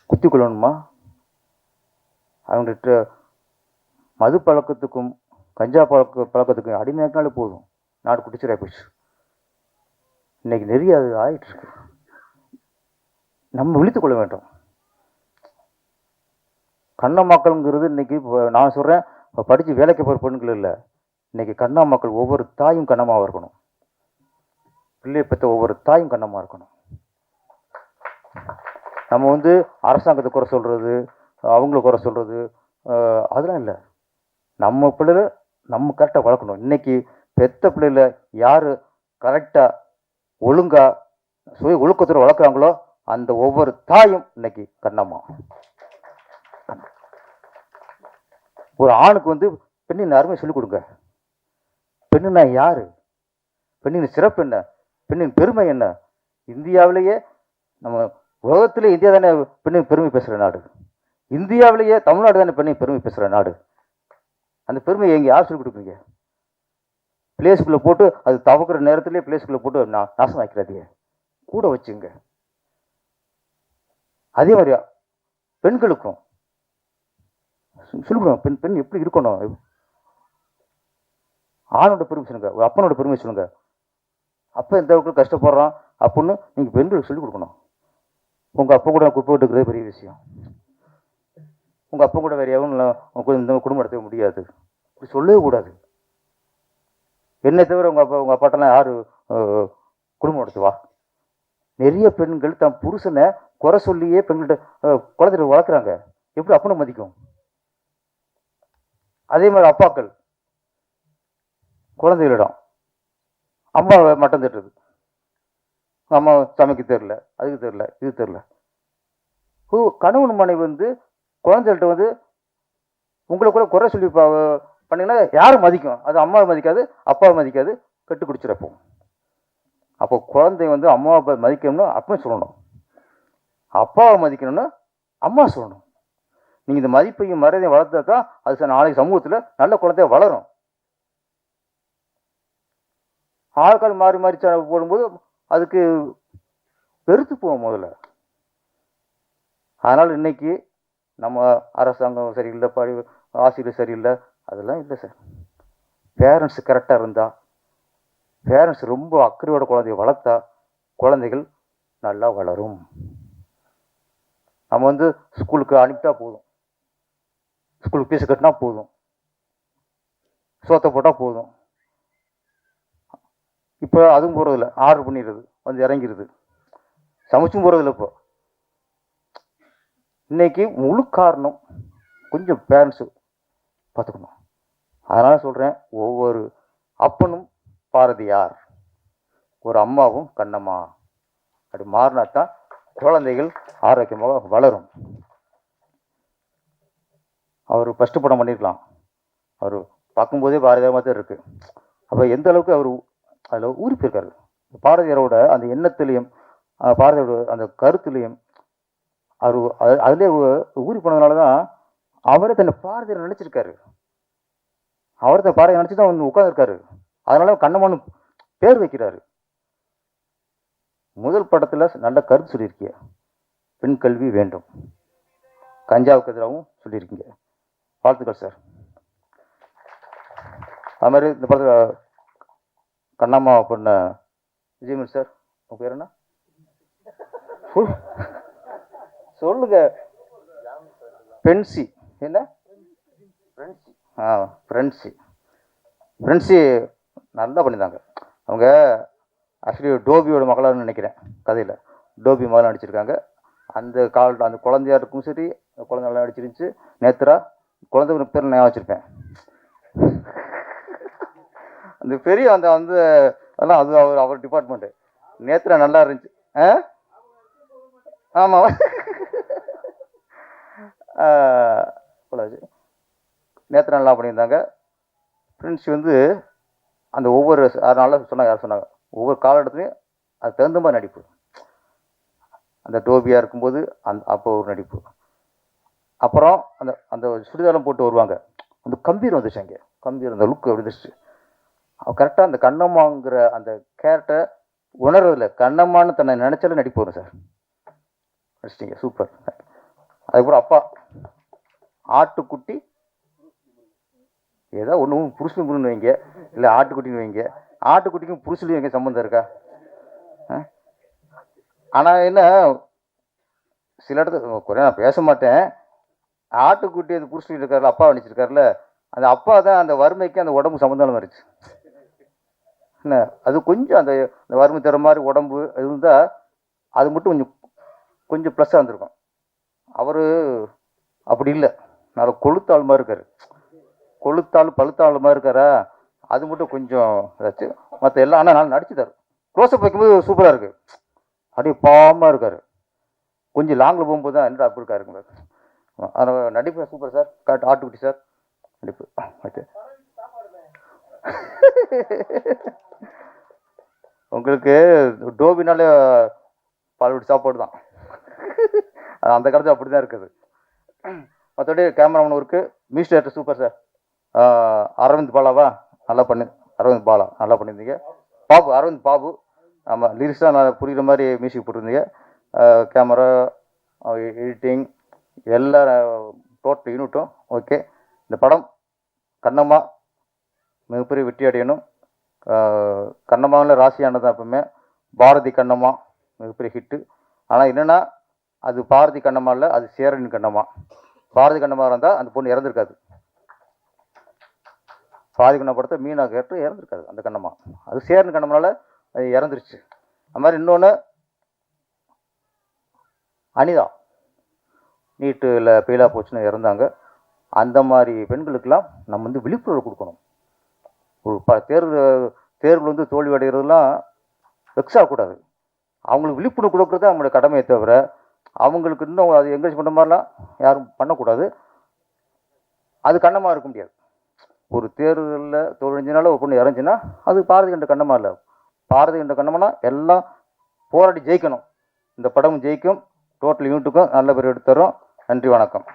குத்தி கொள்ளணுமா? அவங்கள்ட்ட மது பழக்கத்துக்கும் கஞ்சா பழக்கத்துக்கும் அடிமையாக்கினாலே போதும், நாடு குடிச்சிடாய் போச்சு. இன்னைக்கு நிறைய அது ஆயிட்டு இருக்கு. நம்ம விழித்து கொள்ள வேண்டும். கண்ணம்மாக்கள்ங்கிறது இன்னைக்கு நான் சொல்கிறேன், படித்து வேலைக்கு போகிற பெண்கள் இல்லை, இன்னைக்கு கண்ணம்மாக்கள் ஒவ்வொரு தாயும் கண்ணம்மாவாக இருக்கணும். பிள்ளையை பெற்ற ஒவ்வொரு தாயும் கண்ணம்மா இருக்கணும். நம்ம வந்து அரசாங்கத்தை குறை சொல்கிறது, அவங்கள குறை சொல்கிறது, அதெல்லாம் இல்லை. நம்ம பிள்ளைல நம்ம கரெக்டாக வளர்க்கணும். இன்னைக்கு பெத்த பிள்ளைல யார் கரெக்டாக ஒழுங்காக சுய ஒழுக்கத்தோடு வளர்க்குறாங்களோ அந்த ஒவ்வொரு தாயும் இன்னைக்கு கண்ணம்மா. ஒரு ஆணுக்கு வந்து பெண்ணின் அருமை சொல்லிக் கொடுங்க. பெண்ணுன்னா யாரு, பெண்ணின் சிறப்பு என்ன, பெண்ணின் பெருமை என்ன. இந்தியாவிலேயே நம்ம உலகத்திலே இந்தியா தானே பெண்ணின் பெருமை பேசுகிற நாடு. இந்தியாவிலேயே தமிழ்நாடு தானே பெண்ணின் பெருமை பேசுகிற நாடு. அந்த பெருமையை எங்கே யார் சொல்லிக் கொடுக்குறீங்க? பிளேஸ்குள்ளே போட்டு அது தவக்குற நேரத்துலேயே பிளேஸ்குள்ளே போட்டு நாசம் ஆக்கிறாதீங்க, கூட வச்சுங்க. அதே மாதிரியா பெண்களுக்கும் சொல்லிக் கொடுங்க. பெண் பெண் எப்படி இருக்கணும், ஆணோட பெருமை சொல்லுங்க, ஒரு அப்பனோட பெருமை சொல்லுங்க. அப்போ எந்த அளவுக்கு கஷ்டப்படுறான் அப்படின்னு நீங்கள் பெண்களுக்கு சொல்லிக் கொடுக்கணும். உங்கள் அப்பா கூட குப்பை விட்டுக்கிறது பெரிய விஷயம். உங்கள் அப்பா கூட வேறு எவனும் இந்த குடும்பம் நடத்தவே முடியாது, இப்படி சொல்லவே கூடாது. என்னை தவிர உங்கள் அப்பாட்டெல்லாம் யார் குடும்பம் நடத்துவா? நிறைய பெண்கள் தன் புருஷனை குறை சொல்லியே பெண்கள்கிட்ட குழந்தைகள் வளர்க்குறாங்க. எப்படி அப்பனை மதிக்கும்? அதே மாதிரி அப்பாக்கள் குழந்தைகளிடம் அம்மா மட்டம் தட்டுறது, அம்மா சமைக்க தெரில, அதுக்கு தெரில, இது தெரில. கணவன் மனைவி வந்து குழந்தைகள்கிட்ட வந்து உங்களை கூட குறை சொல்லி பண்ணிங்கன்னா யாரும் மதிக்கும்? அது அம்மாவை மதிக்காது, அப்பாவை மதிக்காது, கட்டு குடிச்சிடப்போம். அப்போ குழந்தை வந்து அம்மாவை மதிக்கணும்னு அப்பவே சொல்லணும், அப்பாவை மதிக்கணும்னு அம்மா சொல்லணும். நீங்கள் இந்த மதிப்பையும் மரியாதையும் வளர்த்தா தான் அது நாளைக்கு சமூகத்தில் நல்ல குழந்தைய வளரும். ஆட்கள் மாறி மாறி போடும்போது அதுக்கு வெறுத்து போவோம் முதல்ல. அதனால் இன்னைக்கு நம்ம அரசாங்கம் சரியில்லை, ஆசிரியர் சரியில்லை, அதெல்லாம் இல்லை சார். பேரண்ட்ஸ் கரெக்டாக இருந்தால், பேரண்ட்ஸ் ரொம்ப அக்கறையோட குழந்தைய வளர்த்தா குழந்தைகள் நல்லா வளரும். நம்ம வந்து ஸ்கூலுக்கு அனுப்பிட்டா போதும், ஸ்கூலுக்கு ஃபீஸ் கட்டினா போதும், சோத்தை போட்டால் போதும். இப்போ அதுவும் போகிறதில்ல, ஆர்டர் பண்ணிடுறது, வந்து இறங்கிடுது, சமைச்சும் போகிறதில்ல. இப்போ இன்னைக்கு முழு காரணம் கொஞ்சம் பேரண்ட்ஸு பார்த்துக்கணும். அதனால் சொல்கிறேன், ஒவ்வொரு அப்பனும் பாரதியார், ஒரு அம்மாவும் கண்ணம்மா, அப்படி மாறினா தான் குழந்தைகள் ஆரோக்கியமாக வளரும். அவர் ஃபஸ்ட்டு படம் பண்ணியிருக்கலாம், அவர் பார்க்கும்போதே பாரதியார் மாதிரி இருக்குது. அப்போ எந்த அளவுக்கு அவர் அதில் ஊறி போயிருக்காரு. பாரதியாரோட அந்த எண்ணத்துலேயும் பாரதியாரோட அந்த கருத்துலேயும் அவர் அதிலே ஊறி போனதுனால தான் அவரே தன்னை பாரதியார் நினச்சிருக்காரு. அவர் தான் பாரதியார் நினச்சி தான் வந்து உட்காந்துருக்காரு. அதனால கண்ணம்மான்னு பேர் வைக்கிறாரு. முதல் படத்தில் நல்ல கருத்து சொல்லியிருக்கீங்க, பெண் கல்வி வேண்டும், கஞ்சாவுக்கு எதிராகவும் சொல்லியிருக்கீங்க, வாழ்த்துக்கள் சார். அது மாதிரி இந்த படத்தில் கண்ணம்மா பண்ண விஜயமன் சார், உங்கள் பேர் என்ன சொல்லுங்க? பென்சி என்ன? ஃப்ரெண்ட்ஸி நல்லா பண்ணியிருந்தாங்க. அவங்க ஆக்சுவலி டோபியோட மகளான்னு நினைக்கிறேன், கதையில் டோபி மகளாக நடிச்சிருக்காங்க. அந்த அந்த குழந்தையா இருக்கும் சரி, குழந்தை நல்லா நடிச்சிருந்துச்சு. நேத்ரா குழந்தை பேர் நான் வச்சுருப்பேன், அந்த பெரிய அந்த வந்து அதெல்லாம் அது அவர் டிபார்ட்மெண்ட்டு. நேத்ரா நல்லா இருந்துச்சு. ஆமாம், நேத்ரா நல்லா பண்ணியிருந்தாங்க. ஃப்ரெண்ட்ஸ் வந்து அந்த ஒவ்வொரு அதனால சொன்னாங்க, யார் சொன்னாங்க, ஒவ்வொரு காலகட்டத்துலையும் அது தகுந்த மாதிரி நடிப்பு. அந்த டோபியாக இருக்கும்போது அப்போ ஒரு நடிப்பு. அப்புறம் அந்த அந்த சுடிதாரம் போட்டு வருவாங்க, அந்த கம்பீரம் வந்துச்சு, அங்கே கம்பீரம், அந்த லுக் அப்படி இருந்துச்சு. கரெக்டாக அந்த கண்ணம்மாங்கிற அந்த கேரக்டரை உணர்றதில்ல, கண்ணம்மான்னு தன்னை நினச்சாலும் நடிப்பு வரும் சார். நடிச்சிட்டிங்க, சூப்பர். அதுக்கப்புறம் அப்பா ஆட்டுக்குட்டி ஏதோ ஒன்று புருஷன் புருன்னு வைங்க, இல்லை ஆட்டுக்குட்டின்னு வைங்க. ஆட்டுக்குட்டிக்கும் புருஷனுக்கும் எங்கே சம்மந்தம் இருக்கா? ஆனால் என்ன, சில இடத்துல குறைய நான் பேச மாட்டேன். ஆட்டுக்குட்டி அந்த புருஷன் இருக்காருல்ல, அப்பா நினச்சிருக்காருல்ல, அந்த அப்பா தான் அந்த வறுமைக்கு அந்த உடம்பு சம்மந்தம் மாறிச்சு. என்ன அது கொஞ்சம் அந்த வறுமை தர மாதிரி உடம்பு இருந்தால் அது மட்டும் கொஞ்சம் ப்ளஸ்ஸாக இருந்திருக்கும். அவர் அப்படி இல்லை, நல்ல கொளுத்தாள் மாதிரி இருக்கார், பழுத்தாள் மாதிரி இருக்காரா, அது மட்டும் கொஞ்சம் ஏதாச்சும். மற்ற எல்லாம் ஆனால் நான் நடிச்சுதார். க்ளோஸ்அப் வைக்கும்போது சூப்பராக இருக்குது, அப்படியே பாவமாக இருக்கார். கொஞ்சம் லாங்கில் போகும்போது தான் என்ன அப்படி இருக்காருங்க. அதனால் நடிப்பு சூப்பர் சார். ஆட்டுக்குட்டி சார் நடிப்பு ஓகே. உங்களுக்கு டோபினாலே பால்வடி சாப்பாடு தான், அந்த காலத்தில் அப்படி தான் இருக்குது. மற்றபடி cameraman work, music director super sir. Aravind பாலாவா நல்லா அரவிந்த் பாலா நல்லா பண்ணியிருந்தீங்க. அரவிந்த் பாபு, ஆமாம், லிரிக்ஸாக நல்லா புரிகிற மாதிரி மியூசிக் போட்டிருந்தீங்க. கேமரா, எடிட்டிங் எல்லாம் டோட்டல் யூனிட்டும் ஓகே. இந்த படம் கண்ணம்மா மிகப்பெரிய வெற்றி அடையணும். கண்ணம்மாவில் ராசியானது எப்பவுமே பாரதி கண்ணம்மா மிகப்பெரிய ஹிட்டு. ஆனால் என்னென்னா அது பாரதி கண்ணம்மா இல்லை, அது சேரன் கண்ணம்மா. பாரதி கண்ணம்மா இருந்தால் அந்த பொண்ணு இறந்துருக்காது. பாரதி கண்ணம்மா படத்தை மீனா கேட்டு இறந்துருக்காது அந்த கண்ணம்மா. அது சேரன் கண்ணம்மால அது இறந்துருச்சு. அது மாதிரி இன்னொன்று அனிதா நீட்டில் ஃபெயிலாக போச்சுன்னு இறந்தாங்க. அந்த மாதிரி பெண்களுக்கெல்லாம் நம்ம வந்து விழிப்புணர்வு கொடுக்கணும். ஒரு தேர்வு வந்து தோல்வி அடைகிறதுலாம் வெக்ஸ் ஆகக்கூடாது. அவங்களுக்கு விழிப்புணர்வு கொடுக்குறது அவங்களோட கடமையை தவிர அவங்களுக்கு இன்னும் அது என்கரேஜ் பண்ணுற மாதிரிலாம் யாரும் பண்ணக்கூடாது. அது கண்ணமாக இருக்க முடியாது. ஒரு தேர்தலில் தோல்வினால ஒரு பொண்ணு இறஞ்சுன்னா அது பாரதி கண்ட கண்ணமா இல்லை. பாரதி கண்ட கண்ணமானா எல்லாம் போராடி ஜெயிக்கணும். இந்த படம் ஜெயிக்கும். டோட்டல் யூனிட்டுக்கும் நல்ல பேர் எடுத்து தரும். நன்றி, வணக்கம்.